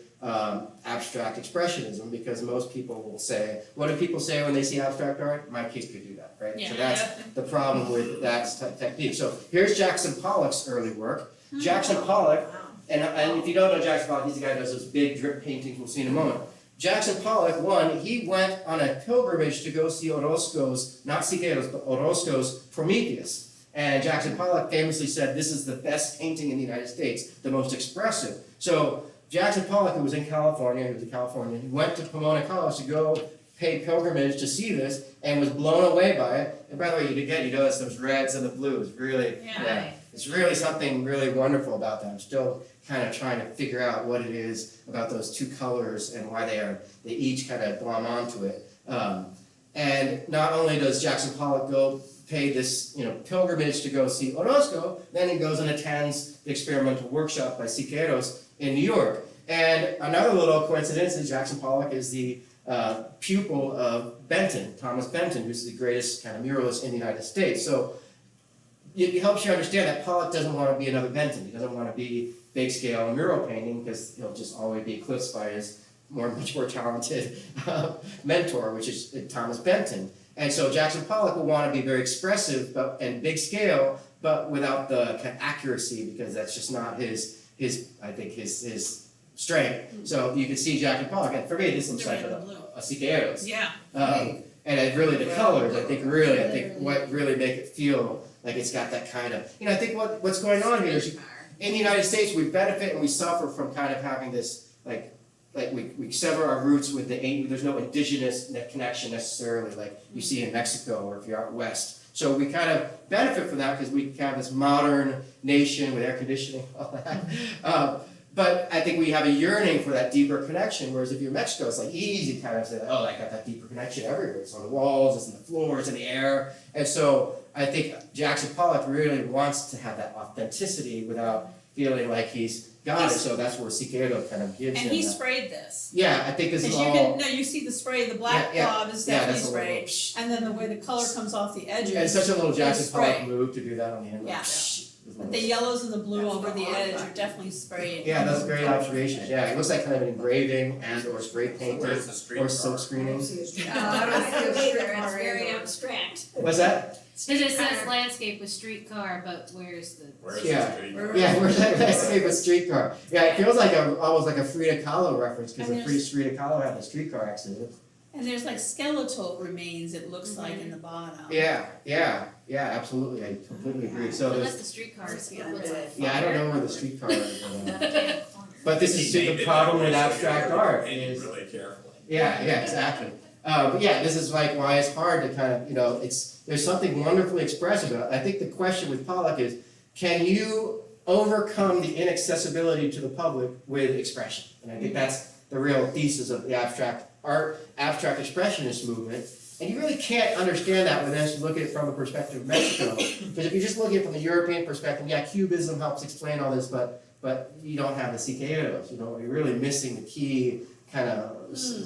abstract expressionism, because most people will say, what do people say when they see abstract art? My kid could do that, right? Yeah. So that's the problem with that technique. So here's Jackson Pollock's early work. Jackson Pollock, and if you don't know Jackson Pollock, he's the guy who does those big drip paintings we'll see in a moment. Jackson Pollock, he went on a pilgrimage to go see Orozco's, not Siqueiros, but Orozco's Prometheus. And Jackson Pollock famously said, this is the best painting in the United States, the most expressive. So Jackson Pollock, who was in California, he was a Californian, he went to Pomona College to go pay pilgrimage to see this and was blown away by it. And by the way, you notice those reds and the blues, really, Yeah. it's really something really wonderful about that. I'm still kind of trying to figure out what it is about those two colors and why they each kind of glom onto it. And not only does Jackson Pollock go pay this, pilgrimage to go see Orozco, then he goes and attends the experimental workshop by Siqueiros in New York. And another little coincidence is Jackson Pollock is the pupil of Benton, Thomas Benton, who's the greatest kind of muralist in the United States. So it helps you understand that Pollock doesn't want to be another Benton. He doesn't want to be big scale mural painting because he'll just always be eclipsed by his much more talented mentor, which is Thomas Benton. And so Jackson Pollock will want to be very expressive and big scale, but without the kind of accuracy, because that's just not his strength. So you can see Jackson Pollock, and for me this looks like a Siqueiros. Yeah. And it really the colors, I think what really make it feel like it's got that kind of, I think what's going on here is in the United States we benefit and we suffer from kind of having this like we sever our roots with there's no indigenous connection necessarily like you see in Mexico or if you're out west. So we kind of benefit from that because we have this modern nation with air conditioning and all that. But I think we have a yearning for that deeper connection, whereas if you're in Mexico, it's like easy to kind of say, oh, I got that deeper connection everywhere. It's on the walls, it's in the floor, it's in the air. And so I think Jackson Pollock really wants to have that authenticity without feeling like he's got it. So that's where Siqueiros kind of gives him And he that. sprayed this. Yeah, I think this is Because all. you see the spray, the black Yeah, blob is yeah, definitely that's a little- sprayed, and then the way the color comes off the edges. And it's such a little Jackson spray. Pollock move to do that on the end. Yeah. With But the yellows and the blue over the edge are definitely sprayed. Yeah, that's a great observation. Yeah, it looks like kind of an engraving and or spray painted Where's the street or car? silk I screening. don't see a street. I don't see a street It's car very either. abstract. What's that? It just says landscape with streetcar, but where's the? Where's Yeah. the street? Yeah, where's that landscape with streetcar? Yeah, it feels like almost like a Frida Kahlo reference because And the Frida Kahlo had the streetcar accident. And there's like skeletal remains, it looks like, in the bottom. Yeah, absolutely. I completely agree. So Unless there's, the streetcars, it looks like. yeah, I don't know where the streetcar is. Yeah. But this is the problem with abstract art And is. really carefully. Yeah, exactly. But yeah, this is like why it's hard to kind of, there's something wonderfully expressive about it. I think the question with Pollock is, can you overcome the inaccessibility to the public with expression? And I think that's the real thesis of the abstract expressionist movement. And you really can't understand that unless you look at it from the perspective of Mexico. Because if you just look at it from the European perspective, yeah, Cubism helps explain all this, but you don't have the Siqueiros, you're really missing the key kind of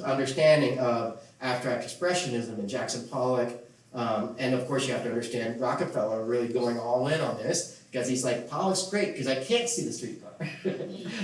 understanding of abstract expressionism and Jackson Pollock. And of course you have to understand Rockefeller really going all in on this because he's like, Pollock's great because I can't see the streetcar.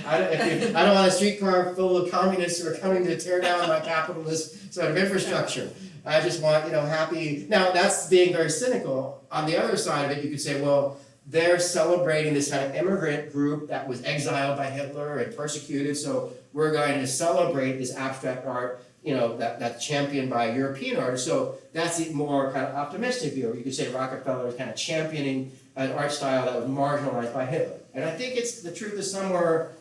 I don't want a streetcar full of communists who are coming to tear down my capitalist sort of infrastructure. I just want, happy. Now that's being very cynical. On the other side of it, you could say, well, they're celebrating this kind of immigrant group that was exiled by Hitler and persecuted, so we're going to celebrate this abstract art, that's championed by European artists. So that's the more kind of optimistic view. You could say Rockefeller is kind of championing an art style that was marginalized by Hitler. And I think the truth is somewhere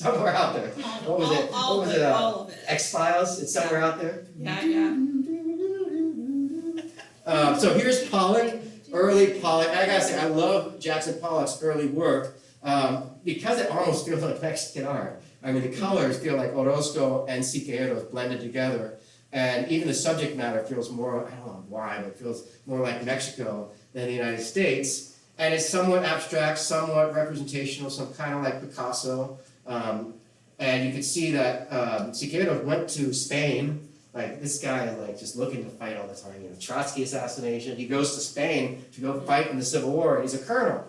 out there. What was it? All of it. X-Files? It's somewhere out there? Yeah. So here's Pollock, early Pollock. I gotta say, I love Jackson Pollock's early work because it almost feels like Mexican art. I mean, the colors feel like Orozco and Siqueiros blended together. And even the subject matter feels more, I don't know why, but it feels more like Mexico than the United States. And it's somewhat abstract, somewhat representational, some kind of like Picasso. And you can see that Siqueiros went to Spain. Like, this guy is like just looking to fight all the time. Trotsky assassination. He goes to Spain to go fight in the Civil War, and he's a colonel.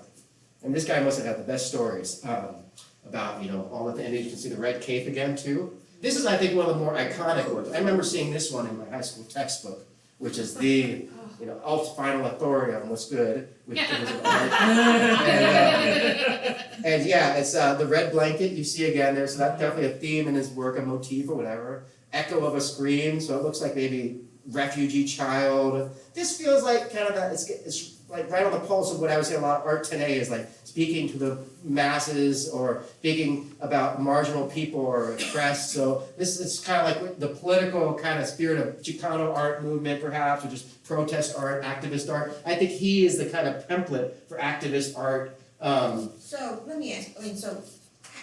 And this guy must have had the best stories about, all of the, and you can see the red cape again, too. This is, I think, one of the more iconic works. I remember seeing this one in my high school textbook, which is the, final authority on what's good, which is art. And yeah, it's the red blanket you see again there, so that's definitely a theme in his work, a motif or whatever. Echo of a scream, so it looks like maybe refugee child. This feels like kind of that, it's like right on the pulse of what I would say a lot of art today is like speaking to the masses or speaking about marginal people or oppressed. So this is kind of like the political kind of spirit of Chicano art movement perhaps, or just protest art, activist art. I think he is the kind of template for activist art. So, let me ask, I mean, so,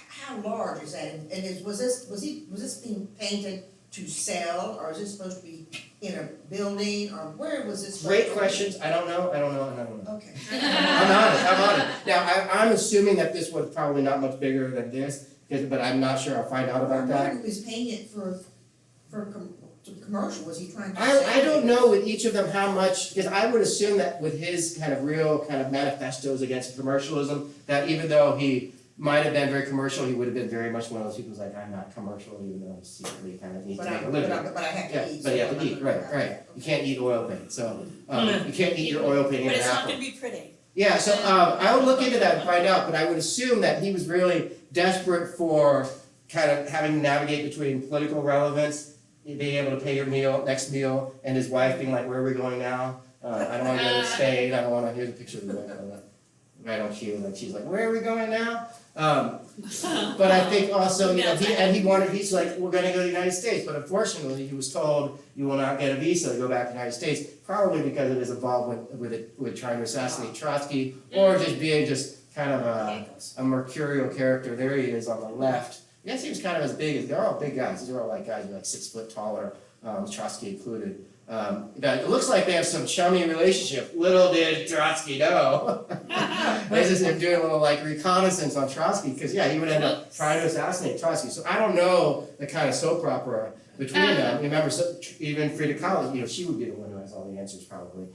how large is that, and was this being painted to sell, or is this supposed to be in a building, or where was this? Great questions, I don't know. Okay. I'm honest. Now, I'm assuming that this was probably not much bigger than this, but I'm not sure, I'll find out about that. Who was painting it for commercial, was he trying to? I don't know with each of them how much, because I would assume that with his kind of real kind of manifestos against commercialism, that even though he might have been very commercial, he would have been very much one of those people who's like, I'm not commercial, even though I secretly kind of need to make a living. But I have Yeah, to eat. but you have to eat, right. You can't eat oil paint, so, you can't eat your oil paint in But an it's not apple. gonna be pretty. Yeah, so I would look into that and find out, but I would assume that he was really desperate for kind of having to navigate between political relevance, being able to pay your next meal, and his wife being like, where are we going now? I don't wanna go to Spain, I don't wanna, here's a picture of the wife, right on cue, like she's like, where are we going now? But I think also, you know, he's like, we're gonna go to the United States, but unfortunately, he was told, you will not get a visa to go back to the United States, probably because of his involvement with trying to assassinate Trotsky, or just being kind of a mercurial character. There he is on the left. I guess he was kind of as big as, they're all big guys, these are all like guys who are like 6 foot taller, Trotsky included. But it looks like they have some chummy relationship. Little did Trotsky know. This is they're doing a little like reconnaissance on Trotsky, because yeah, he would end up trying to assassinate Trotsky. So I don't know the kind of soap opera between them. Remember, even Frida Kahlo, you know, she would be the one who has all the answers probably,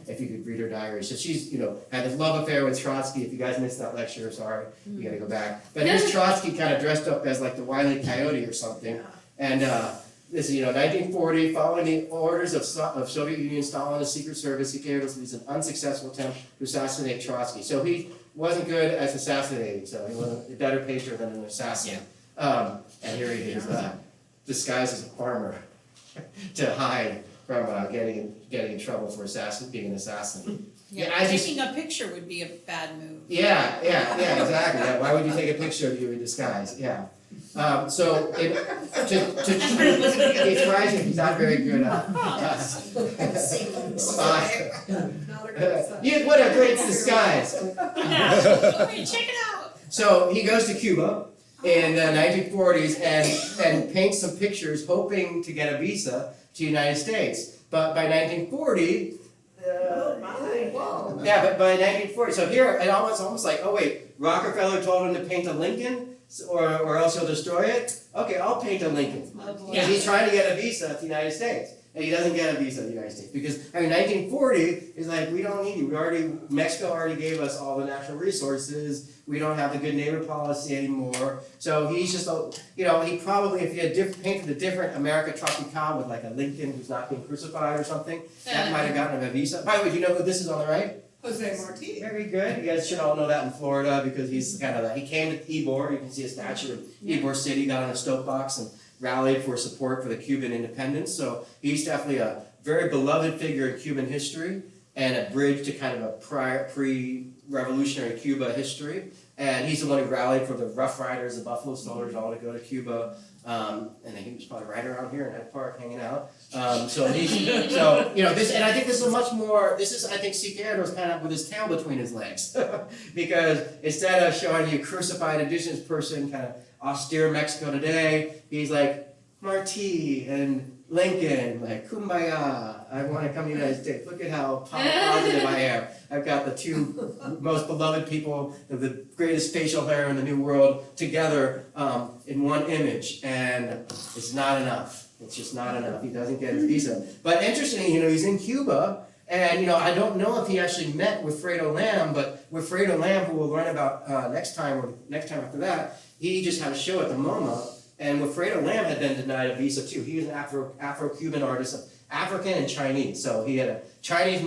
if you could read her diary. So she's, you know, had this love affair with Trotsky. If you guys missed that lecture, sorry, you gotta go back. But here's Trotsky kind of dressed up as like the Wile E. Coyote or something, and this is, 1940, following the orders of Soviet Union, Stalin, the Secret Service, he carried out an unsuccessful attempt to assassinate Trotsky. So he wasn't good at assassinating, so he was a better patriot than an assassin. And here he is, disguised as a farmer to hide from getting in trouble for being an assassin. Taking a picture would be a bad move. Yeah, exactly. Yeah, why would you take a picture of you in disguise? Yeah. So it's rising, he's not very good at what a great disguise. Check it out. So he goes to Cuba in the 1940s and paints some pictures hoping to get a visa to the United States. But by 1940, yeah, but by 1940, so here it's almost like, oh wait, Rockefeller told him to paint a Lincoln, or else he'll destroy it? Okay, I'll paint a Lincoln. Because he's trying to get a visa to the United States. And he doesn't get a visa to the United States. Because, 1940 is like, we don't need you. Mexico already gave us all the natural resources. We don't have the good neighbor policy anymore. So he's just, he probably, if he had painted a different America Tropical with like a Lincoln who's not being crucified or something, that might have gotten him a visa. By the way, do you know who this is on the right? Jose Marti. Very good. You guys should all know that in Florida, because he's he came to Ybor. You can see a statue of Ybor City, got on a soapbox and rallied for support for the Cuban independence. So he's definitely a very beloved figure in Cuban history and a bridge to kind of a pre-revolutionary Cuba history. And he's the one who rallied for the Rough Riders, the Buffalo Soldiers, all to go to Cuba. And he was probably right around here in Hyde Park hanging out. And I think this is I think Siqueiros kind of with his tail between his legs. Because instead of showing you crucified indigenous person, kind of austere Mexico today, he's like Marti and Lincoln, like kumbaya, I want to come to the United States. Look at how positive I am. I've got the two most beloved people, the greatest facial hair in the new world, together in one image, and it's not enough. It's just not enough. He doesn't get his visa. But interestingly, he's in Cuba, and I don't know if he actually met with Fredo Lam, but with Fredo Lam, who we'll learn about next time after that, he just had a show at the MoMA. And Wilfredo Lam had been denied a visa too. He was an Afro-Cuban artist, African and Chinese. So he had a Chinese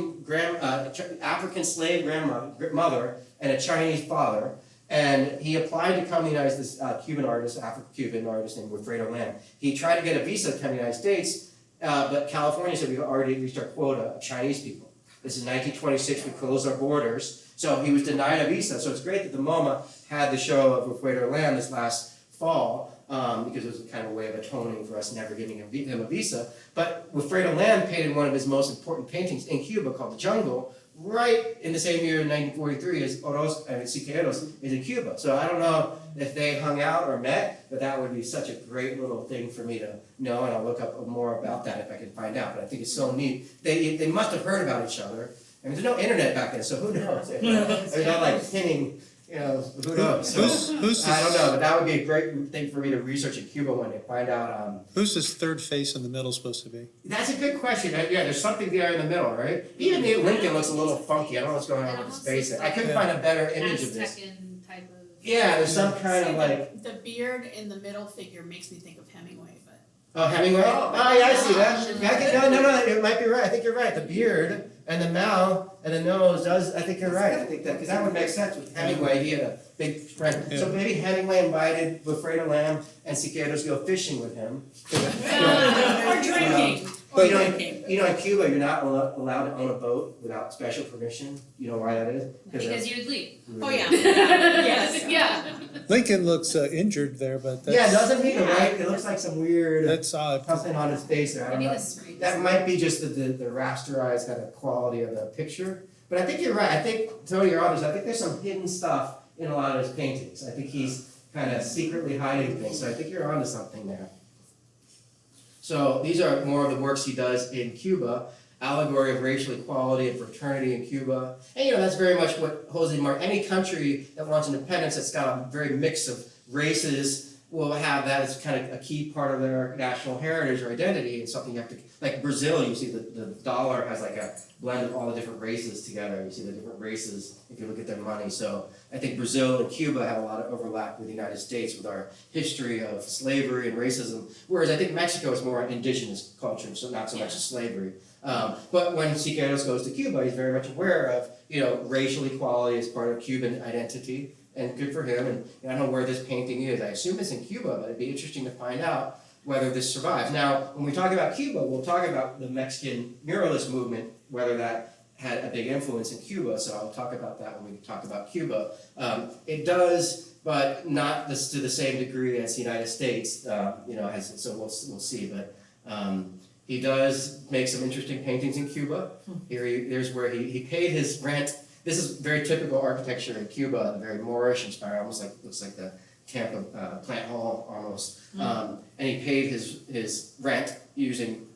African slave grandmother and a Chinese father. And he applied to come to the United States, Cuban artist, Afro-Cuban artist named Wilfredo Lam. He tried to get a visa to come to the United States, but California said we've already reached our quota of Chinese people. This is 1926, we closed our borders, so he was denied a visa. So it's great that the MoMA had the show of Wilfredo Lam this last fall, because it was kind of a way of atoning for us never giving him a visa. But Wilfredo Lam painted one of his most important paintings in Cuba called The Jungle, right in the same year in 1943 as Siqueiros is in Cuba. So I don't know if they hung out or met, but that would be such a great little thing for me to know, and I'll look up more about that if I can find out. But I think it's so neat. They must have heard about each other. I mean, there's no internet back then, so who knows? There's not like pinning, who knows? So, Who's I don't this, know, but that would be a great thing for me to research in Cuba when they find out. who's this third face in the middle supposed to be? That's a good question. Yeah, there's something there in the middle, right? Even Lincoln looks a little funky. I don't know what's going on with his face. I couldn't find a better image of this. Aztecan type of. Yeah, there's some kind of like, The beard in the middle figure makes me think of Hemingway, but. oh, Hemingway? Oh, yeah, I see that. Yeah, no, it might be right. I think you're right. The beard and the mouth and the nose does, I think you're right. I think that, because that would make sense with Hemingway. He had a big friend. Yeah. So maybe Hemingway invited Wilfredo Lam and Siqueiros to go fishing with him. Or drinking. But you know, in Cuba, you're not allowed to own a boat without special permission. You know why that is? Because you would leave. Oh, yeah. Yes. Yeah. Lincoln looks injured there, but that's, Yeah, doesn't he? Right? It looks like some weird that's odd. something on his face there. I don't Maybe know. the screen. That might be just the rasterized kind of quality of the picture. But I think you're right. I think, Tony, you're honest. I think there's some hidden stuff in a lot of his paintings. I think he's kind of secretly hiding things. So I think you're onto something there. So these are more of the works he does in Cuba. Allegory of racial equality and fraternity in Cuba. And that's very much what Jose Marti, any country that wants independence that's got a very mix of races will have that as kind of a key part of their national heritage or identity. It's something you have to, like Brazil, you see the dollar has like a blend of all the different races together. You see the different races if you look at their money. So I think Brazil and Cuba have a lot of overlap with the United States with our history of slavery and racism. Whereas I think Mexico is more indigenous culture, so not so much slavery. But when Siqueiros goes to Cuba, he's very much aware of, racial equality as part of Cuban identity, and good for him. And I don't know where this painting is. I assume it's in Cuba, but it'd be interesting to find out whether this survives. Now, when we talk about Cuba, we'll talk about the Mexican muralist movement, whether that had a big influence in Cuba, so I'll talk about that when we talk about Cuba. It does, but not to the same degree as the United States, so we'll see. But he does make some interesting paintings in Cuba. Here's where he paid his rent. This is very typical architecture in Cuba, very Moorish inspired, looks like the Tampa Plant Hall almost. And he paid his rent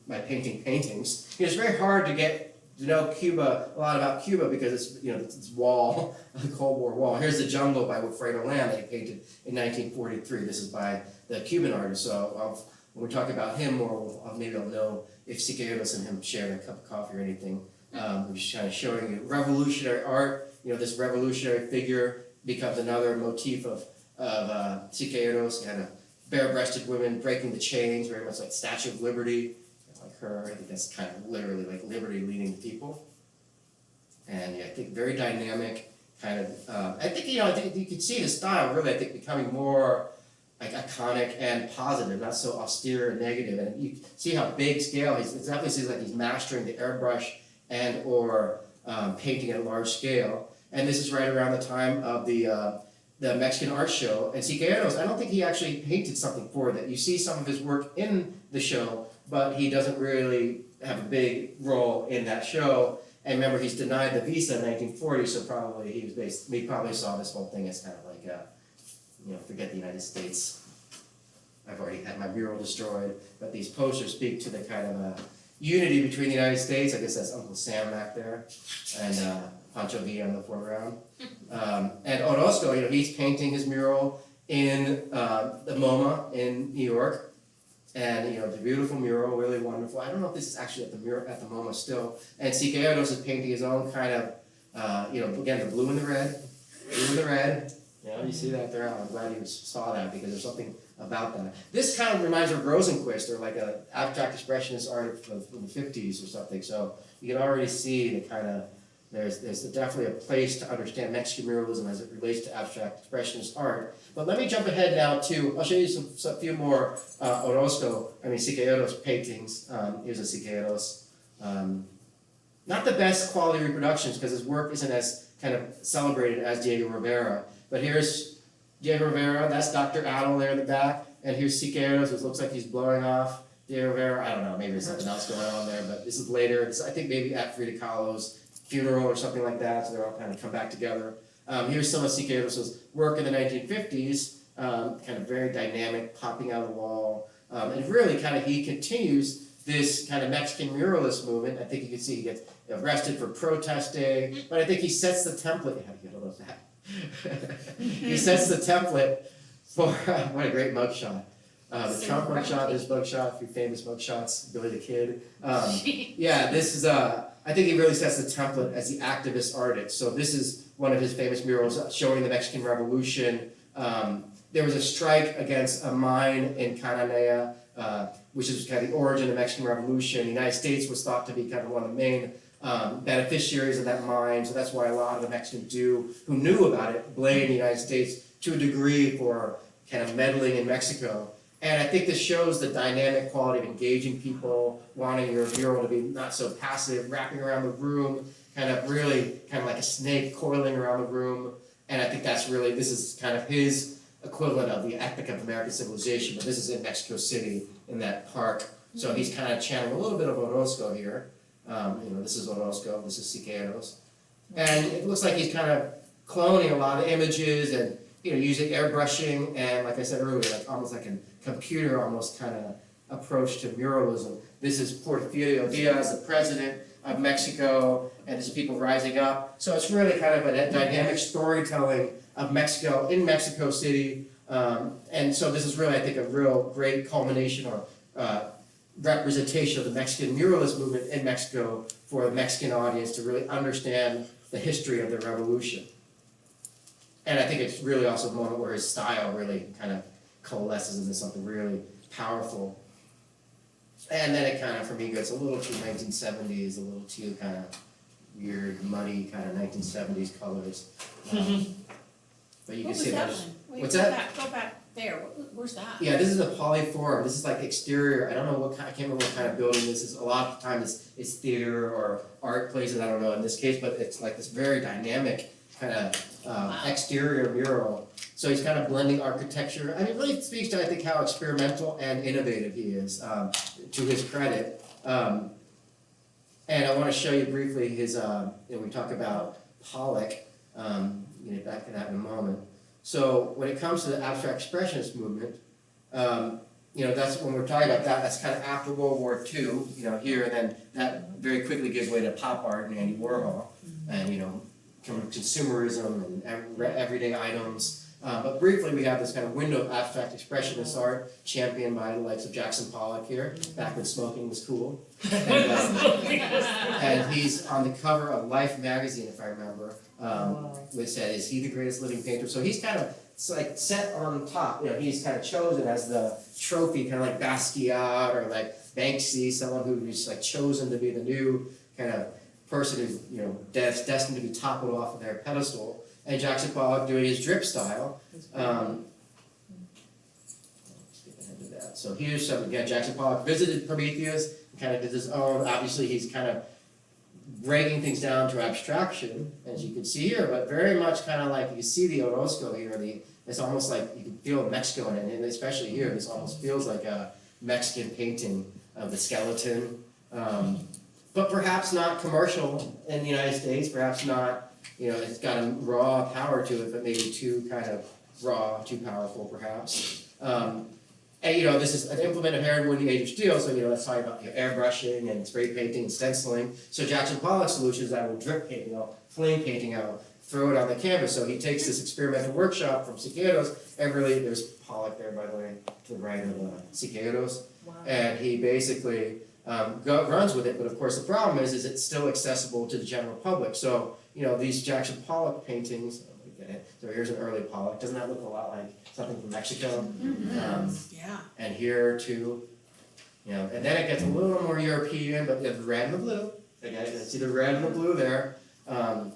by painting paintings. It's very hard to get to know Cuba, a lot about Cuba, because it's this wall, the Cold War wall. Here's The Jungle by Wilfredo Lam that he painted in 1943. This is by the Cuban artist. So when we talk about him more, maybe I'll know if Siqueiros and him shared a cup of coffee or anything. We're just kind of showing you revolutionary art. This revolutionary figure becomes another motif of Siqueiros, kind of bare-breasted women breaking the chains, very much like Statue of Liberty, like her. I think that's kind of literally like liberty leading the people. And I think very dynamic, kind of. I think you can see the style really. I think becoming more like iconic and positive, not so austere and negative. And you see how big scale it definitely seems like he's mastering the airbrush and or painting at a large scale. And this is right around the time of the Mexican art show. And Siqueiros, I don't think he actually painted something for that. You see some of his work in the show, but he doesn't really have a big role in that show. And remember, he's denied the visa in 1940, so probably he probably saw this whole thing as kind of like, forget the United States. I've already had my mural destroyed, but these posters speak to the kind of unity between the United States. I guess that's Uncle Sam back there, and Pancho Villa in the foreground. And Orozco, he's painting his mural in the MoMA in New York. And it's a beautiful mural, really wonderful. I don't know if this is actually at the MoMA still. And Siqueiros is painting his own kind of, again, the blue and the red. Blue and the red. You see that there. I'm glad you saw that because there's something about that. This kind of reminds me of Rosenquist or like an abstract expressionist art from the 50s or something. So you can already see the kind of, there's definitely a place to understand Mexican muralism as it relates to abstract expressionist art. But let me jump ahead now to, I'll show you a few more Siqueiros paintings. Here's a Siqueiros. not the best quality reproductions, because his work isn't as kind of celebrated as Diego Rivera. But here's Diego Rivera, that's Dr. Adel there in the back, and here's Siqueiros, which looks like he's blowing off Diego Rivera. I don't know, maybe there's something else going on there, but this is later. This, I think maybe at Frida Kahlo's funeral or something like that, so they're all kind of come back together. Here's some of Siqueiros' work in the 1950s, kind of very dynamic, popping out of the wall. And really kind of, he continues this kind of Mexican muralist movement. I think you can see he gets arrested for protesting, but I think he sets the template. How do you get all of that? He sets the template for, what a great mugshot. The Trump mugshot, this mugshot, a few famous mugshots, Billy the Kid. Yeah, this is, I think he really sets the template as the activist artist. So this is one of his famous murals showing the Mexican Revolution. There was a strike against a mine in Cananea, which is kind of the origin of the Mexican Revolution. The United States was thought to be kind of one of the main beneficiaries of that mine, so that's why a lot of the Mexicans who knew about it, blame the United States to a degree for kind of meddling in Mexico. And I think this shows the dynamic quality of engaging people, wanting your mural to be not so passive, wrapping around the room, kind of really kind of like a snake coiling around the room. And I think that's really, this is kind of his equivalent of the epic of American civilization, but this is in Mexico City in that park. So he's kind of channeling a little bit of Orozco here. This is Orozco, this is Siqueiros. And it looks like he's kind of cloning a lot of images and using airbrushing and, like I said earlier, like almost like a computer almost kind of approach to muralism. This is Porfirio Diaz, the president of Mexico, and there's people rising up. So it's really kind of a dynamic storytelling of Mexico in Mexico City. And so this is really, I think, a real great culmination or representation of the Mexican muralist movement in Mexico for a Mexican audience to really understand the history of the revolution. And I think it's really also a moment where his style really kind of coalesces into something really powerful. And then it kind of, for me, gets a little too 1970s, a little too kind of weird, muddy kind of 1970s colors. But you can see that. What's that? Go back there, where's that? Yeah, this is a polyforum. This is like exterior. I don't know what kind, I can't remember what kind of building this is. A lot of times it's theater or art places, I don't know in this case, but it's like this very dynamic kind of exterior mural. So he's kind of blending architecture. I mean, it really speaks to, I think, how experimental and innovative he is, to his credit. And I want to show you briefly his, we talk about Pollock, get back to that in a moment. So when it comes to the abstract expressionist movement, that's when we're talking about that, that's kind of after World War II, here, and then that very quickly gives way to pop art and Andy Warhol, and, consumerism and everyday items. But briefly, we have this kind of window of abstract expressionist art, championed by the likes of Jackson Pollock here, back when smoking was cool. And he's on the cover of Life magazine, if I remember, which said, "Is he the greatest living painter?" So he's kind of like set on top. He's kind of chosen as the trophy, kind of like Basquiat or like Banksy, someone who's like chosen to be the new kind of person who's destined to be toppled off of their pedestal. And Jackson Pollock doing his drip style. Skip ahead to that. So here's some, again, Jackson Pollock visited Prometheus, kind of did his own. Obviously, he's kind of breaking things down to abstraction, as you can see here, but very much kind of like you see the Orozco here. It's almost like you can feel Mexico in it, and especially here, this almost feels like a Mexican painting of the skeleton. But perhaps not commercial in the United States, perhaps not. It's got a raw power to it, but maybe too kind of raw, too powerful, perhaps. And this is an implement of Heron Wood in the Age of Steel, so let's talk about airbrushing and spray painting and stenciling. So Jackson Pollock's solution is I will drip painting, flame painting, I'll throw it on the canvas. So he takes this experimental workshop from Siqueiros, and really, there's Pollock there, by the way, to the right of Siqueiros, and he basically runs with it. But of course, the problem is it's still accessible to the general public. So these Jackson Pollock paintings, so here's an early Pollock. Doesn't that look a lot like something from Mexico? Yeah. And here too, and then it gets a little more European, but you have the red and the blue. Again, you can see the red and the blue there. And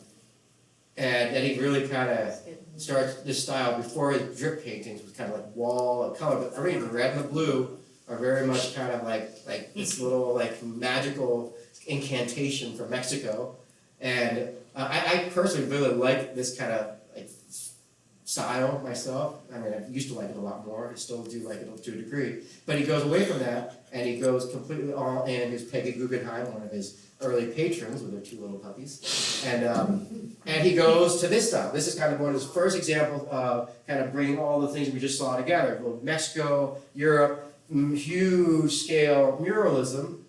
then he really kind of starts this style before his drip paintings was kind of like wall of color. But I mean, the red and the blue are very much kind of like this little like magical incantation from Mexico. And I personally really like this kind of like style myself. I mean, I used to like it a lot more. I still do like it to a degree. But he goes away from that, and he goes completely all in. Here's Peggy Guggenheim, one of his early patrons with their two little puppies. And he goes to this style. This is kind of one of his first examples of kind of bringing all the things we just saw together. Well, Mexico, Europe, huge scale muralism.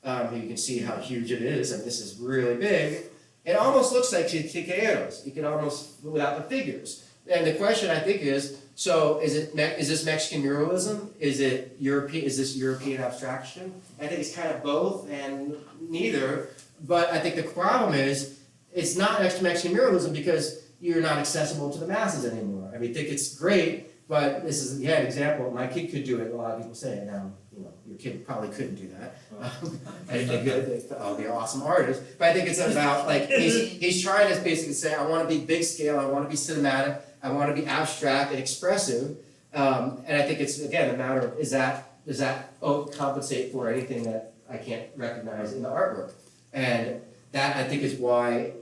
You can see how huge it is, and this is really big. It almost looks like Tiqueros. You can almost, without the figures. And the question I think is, so is this Mexican muralism? Is it European? Is this European abstraction? I think it's kind of both and neither. But I think the problem is, it's not Mexican muralism because you're not accessible to the masses anymore. I mean, I think it's great, but this is an example. My kid could do it. A lot of people say it now. You know, your kid probably couldn't do that. I think I'll be an awesome artist. But I think it's about like he's trying to basically say, I want to be big scale. I want to be cinematic. I want to be abstract and expressive. And I think it's again a matter of does that compensate for anything that I can't recognize in the artwork? And that I think is why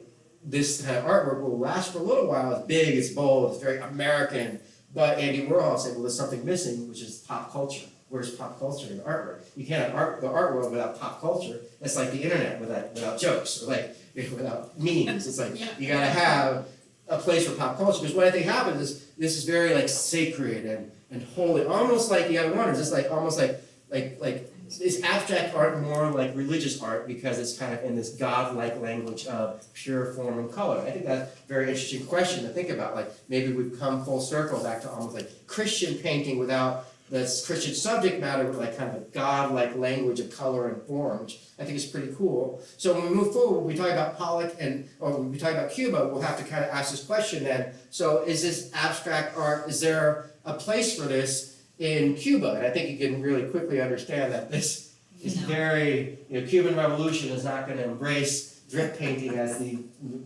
this kind of artwork will last for a little while. It's big, it's bold, it's very American. But Andy Warhol said, well, there's something missing, which is pop culture. Where's pop culture in artwork? You can't have the art world without pop culture. It's like the internet without jokes, or like without memes. It's like you gotta have a place for pop culture. Because what I think happens is this is very like sacred and holy, almost like you gotta wonder, is this like almost like is abstract art more like religious art because it's kind of in this godlike language of pure form and color? I think that's a very interesting question to think about. Like maybe we've come full circle back to almost like Christian painting without this Christian subject matter, with like kind of a godlike language of color and form, which I think is pretty cool. So when we move forward, when we talk about Pollock or when we talk about Cuba, we'll have to kind of ask this question then. So is this abstract art, is there a place for this in Cuba? And I think you can really quickly understand that this is very, Cuban Revolution is not going to embrace drip painting as the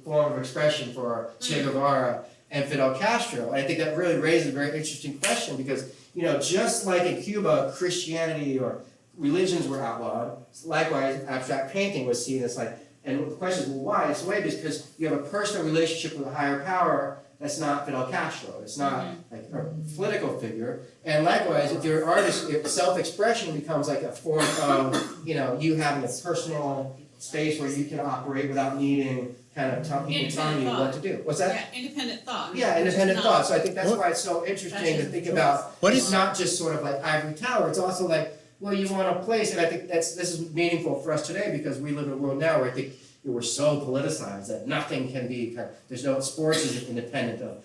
form of expression for Che Guevara and Fidel Castro. And I think that really raises a very interesting question because, just like in Cuba, Christianity or religions were outlawed, likewise, abstract painting was seen as like, and the question is, well, why? It's the way because you have a personal relationship with a higher power. That's not Fidel Castro. It's not like a political figure. And likewise, if you're an artist, self-expression becomes like a form of, you having a personal space where you can operate without needing kind of telling you what to do. What's that? Yeah, independent thought. Yeah, independent thought. So I think that's why it's so interesting to think about. It's not just sort of like ivory tower. It's also like, well, you want a place, and I think this is meaningful for us today because we live in a world now where I think we're so politicized that nothing can be there's no sports is independent of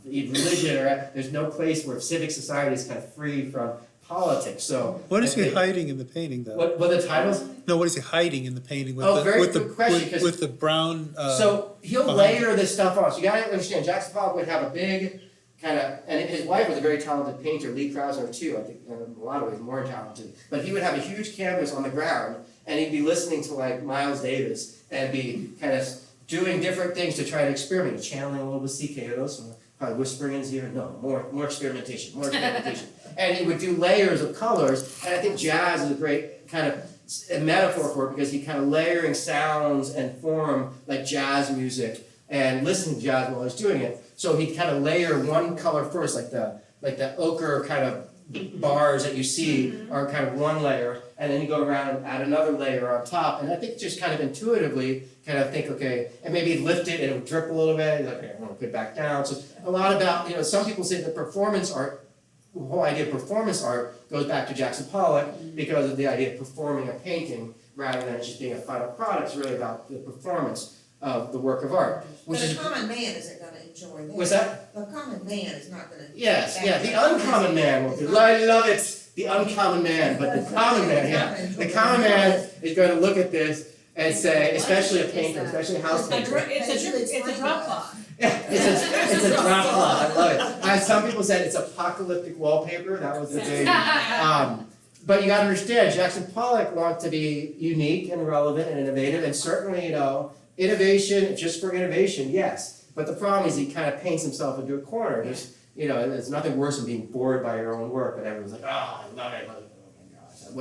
religion, or there's no place where civic society is kind of free from politics. So what is he hiding in the painting, though? What the titles? No, what is he hiding in the painting with good question, with the brown? So he'll layer this stuff on. So you gotta understand, Jackson Pollock would have a big kind of, and his wife was a very talented painter, Lee Krasner too. I think in a lot of ways more talented. But he would have a huge canvas on the ground, and he'd be listening to like Miles Davis and be kind of doing different things to try to experiment, channeling a little bit Siqueiros, probably whispering in his ear. No, more experimentation, more experimentation. And he would do layers of colors, and I think jazz is a great kind of a metaphor for it because he kind of layering sounds and form like jazz music and listening to jazz while he's doing it. So he'd kind of layer one color first, like the ochre kind of bars that you see are kind of one layer, and then you go around and add another layer on top. And I think just kind of intuitively kind of think, okay, and maybe lift it and it would drip a little bit, like, okay, I want to put it back down. So a lot about, some people say that performance art, the whole idea of performance art goes back to Jackson Pollock because of the idea of performing a painting rather than just being a final product. It's really about the performance of the work of art. But the common man isn't going to enjoy that. What's that? The common man is not going to. Yes, the uncommon man will do. I love it, the uncommon man, but the common man, the common man is going to look at this and say, especially a painter, especially a house painter. It's a drop cloth. Yeah, it's a drop cloth. I love it. Some people said it's apocalyptic wallpaper. That was the big. But you got to understand, Jackson Pollock wanted to be unique and relevant and innovative, and certainly, innovation just for innovation, yes. But the problem is he kind of paints himself into a corner. There's nothing worse than being bored by your own work, but everyone's like, oh, I love it. Oh my gosh, I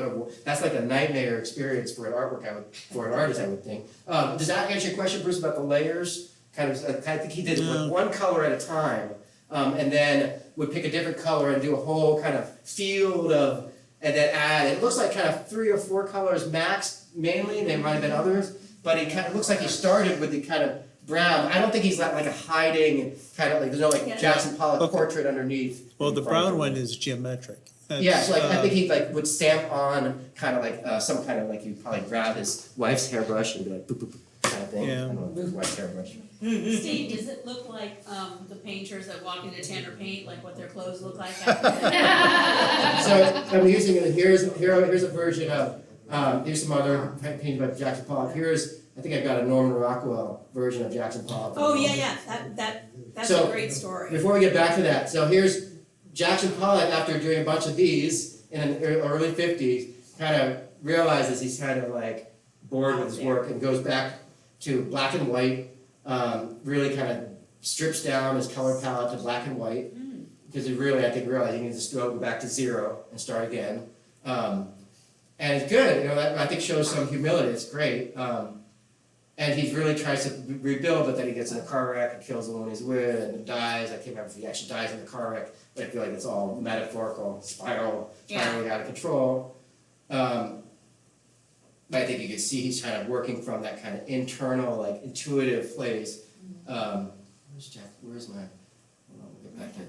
that's like a nightmare experience for an for an artist, I would think. Does that answer your question, Bruce, about the layers? I think he did it with one color at a time, and then would pick a different color and do a whole kind of field of, and then add, it looks like kind of 3 or 4 colors max, mainly, there might have been others, but it kind of looks like he started with the kind of brown. I don't think he's like a hiding, kind of like, there's no like Jackson Pollock portrait underneath. Well, the brown one is geometric. Yeah, so like, I think he like would stamp on kind of like, some kind of like, he'd probably grab his wife's hairbrush and be like, boop, boop, boop, kind of thing. Yeah. I don't know, his wife's hairbrush. Steve, does it look like, the painters that walk into Tanner Paint, like what their clothes look like? So I'm using it, here's a version of, here's some other paintings by Jackson Pollock. I think I've got a Norman Rockwell version of Jackson Pollock. Oh, yeah, that's So, a great story. Before we get back to that, so here's Jackson Pollock after doing a bunch of these in the early 50s, kind of realizes he's kind of like bored with his work and goes back to black and white, really kind of strips down his color palette to black and white, because he really, I think, realized he needs to go back to zero and start again. And it's good, that I think shows some humility, it's great. And he really tries to rebuild, but then he gets in a car wreck and kills the woman he's with and dies. I can't remember if he actually dies in the car wreck, but I feel like it's all metaphorical, spiraling out of control. But I think you can see he's kind of working from that kind of internal, like intuitive place. Where's my, hold on, we'll get back to there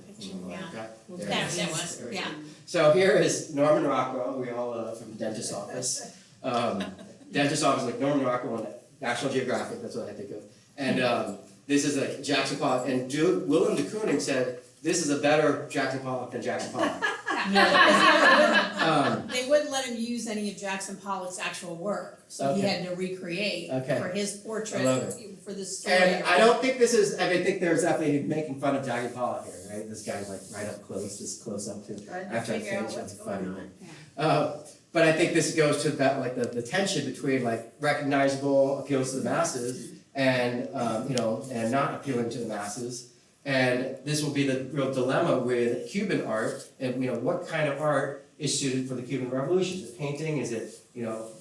it is. That was, There we yeah. go. So here is Norman Rockwell, we all from the dentist's office. Dentist's office, like Norman Rockwell and National Geographic, that's what I think of. And this is like Jackson Pollock, and Willem de Kooning said, this is a better Jackson Pollock than Jackson Pollock. They wouldn't let him use any of Jackson Pollock's actual work, so he Okay. had to recreate Okay. for his portrait I love for this story. And I don't think this is, I think there's definitely making fun of Jackson Pollock here, right? This guy's like right up close, just close up to, after I finish, it's funny. But I think this goes to that, like the tension between like recognizable appeals to the masses and, and not appealing to the masses. And this will be the real dilemma with Cuban art, and what kind of art is suited for the Cuban Revolution? Is it painting? Is it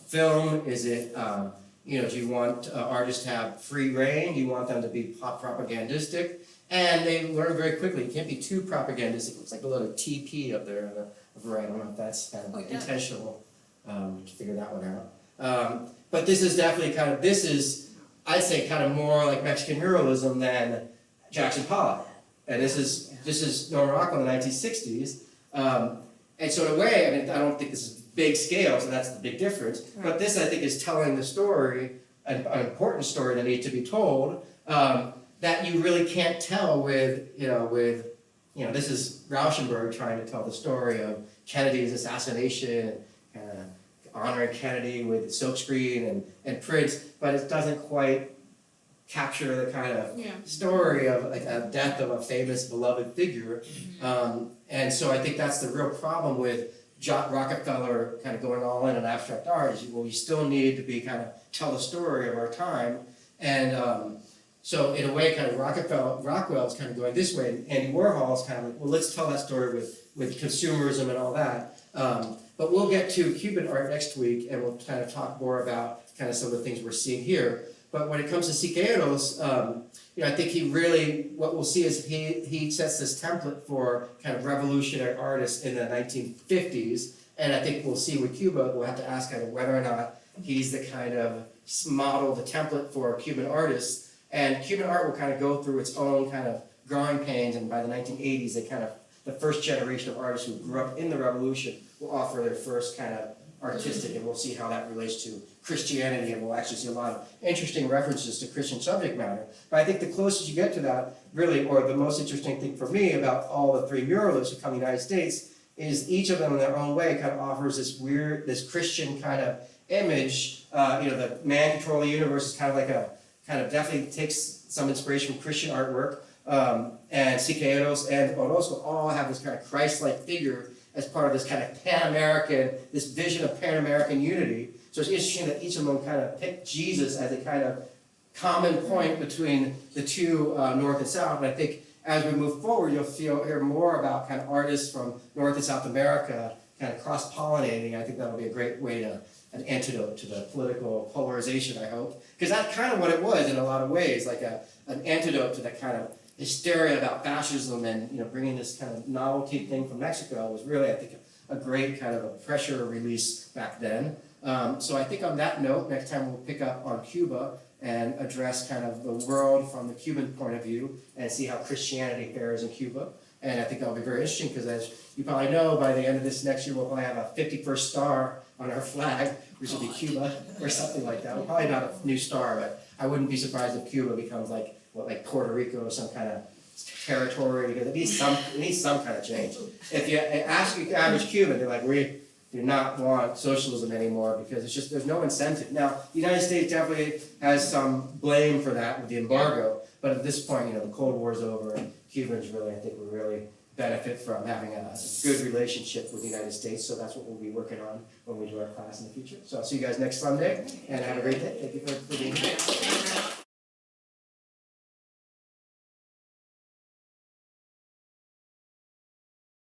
film? Is it do you want artists to have free reign? Do you want them to be propagandistic? And they learn very quickly, you can't be too propagandistic. It looks like a little TP up there on the right. I don't know if that's kind of intentional, to figure that one out. But this is definitely I'd say kind of more like Mexican muralism than Jackson Pollock. And this is Norman Rockwell in the 1960s. And so in a way, I don't think this is big scale, so that's the big difference. Right. But this, I think, is telling the story, an important story that needs to be told, that you really can't tell with this is Rauschenberg trying to tell the story of Kennedy's assassination, honoring Kennedy with silkscreen and prints, but it doesn't quite capture the kind of story of like a death of a famous beloved figure. And so I think that's the real problem with Rockefeller kind of going all in on abstract art is, you still need to be kind of tell the story of our time. And so in a way, kind of Rockwell's kind of going this way, and Andy Warhol's kind of like, well, let's tell that story with consumerism and all that. But we'll get to Cuban art next week, and we'll kind of talk more about kind of some of the things we're seeing here. But when it comes to Siqueiros, I think what we'll see is he sets this template for kind of revolutionary artists in the 1950s, and I think we'll see with Cuba, we'll have to ask kind of whether or not he's the kind of model, the template for Cuban artists, and Cuban art will kind of go through its own kind of growing pains, and by the 1980s, the first generation of artists who grew up in the revolution will offer their first kind of artistic, and we'll see how that relates to Christianity, and we'll actually see a lot of interesting references to Christian subject matter. But I think the closest you get to that, really, or the most interesting thing for me about all the three muralists who come to the United States, is each of them in their own way kind of offers this Christian kind of image. The man controlling the universe is kind of definitely takes some inspiration from Christian artwork. And Siqueiros and Orozco all have this kind of Christ-like figure as part of this kind of Pan-American, this vision of Pan-American unity. So it's interesting that each of them kind of picked Jesus as a kind of common point between the two, North and South. And I think as we move forward, you'll hear more about kind of artists from North and South America kind of cross-pollinating, I think that'll be a great way to, an antidote to the political polarization, I hope. Because that's kind of what it was in a lot of ways, like an antidote to that kind of hysteria about fascism and, you know, bringing this kind of novelty thing from Mexico was really, I think, a great kind of a pressure release back then. So I think on that note, next time we'll pick up on Cuba and address kind of the world from the Cuban point of view and see how Christianity fares in Cuba. And I think that'll be very interesting because, as you probably know, by the end of this next year, we'll probably have a 51st star on our flag, which will be Cuba or something like that. Well, probably not a new star, but I wouldn't be surprised if Cuba becomes like Puerto Rico or some kind of territory, because it needs some kind of change. If you ask the average Cuban, they're like, we do not want socialism anymore because it's just, there's no incentive. Now, the United States definitely has some blame for that with the embargo, but at this point, you know, the Cold War's over, and Cubans really, I think, will really benefit from having a good relationship with the United States, so that's what we'll be working on when we do our class in the future. So I'll see you guys next Sunday, and have a great day. Thank you for being here.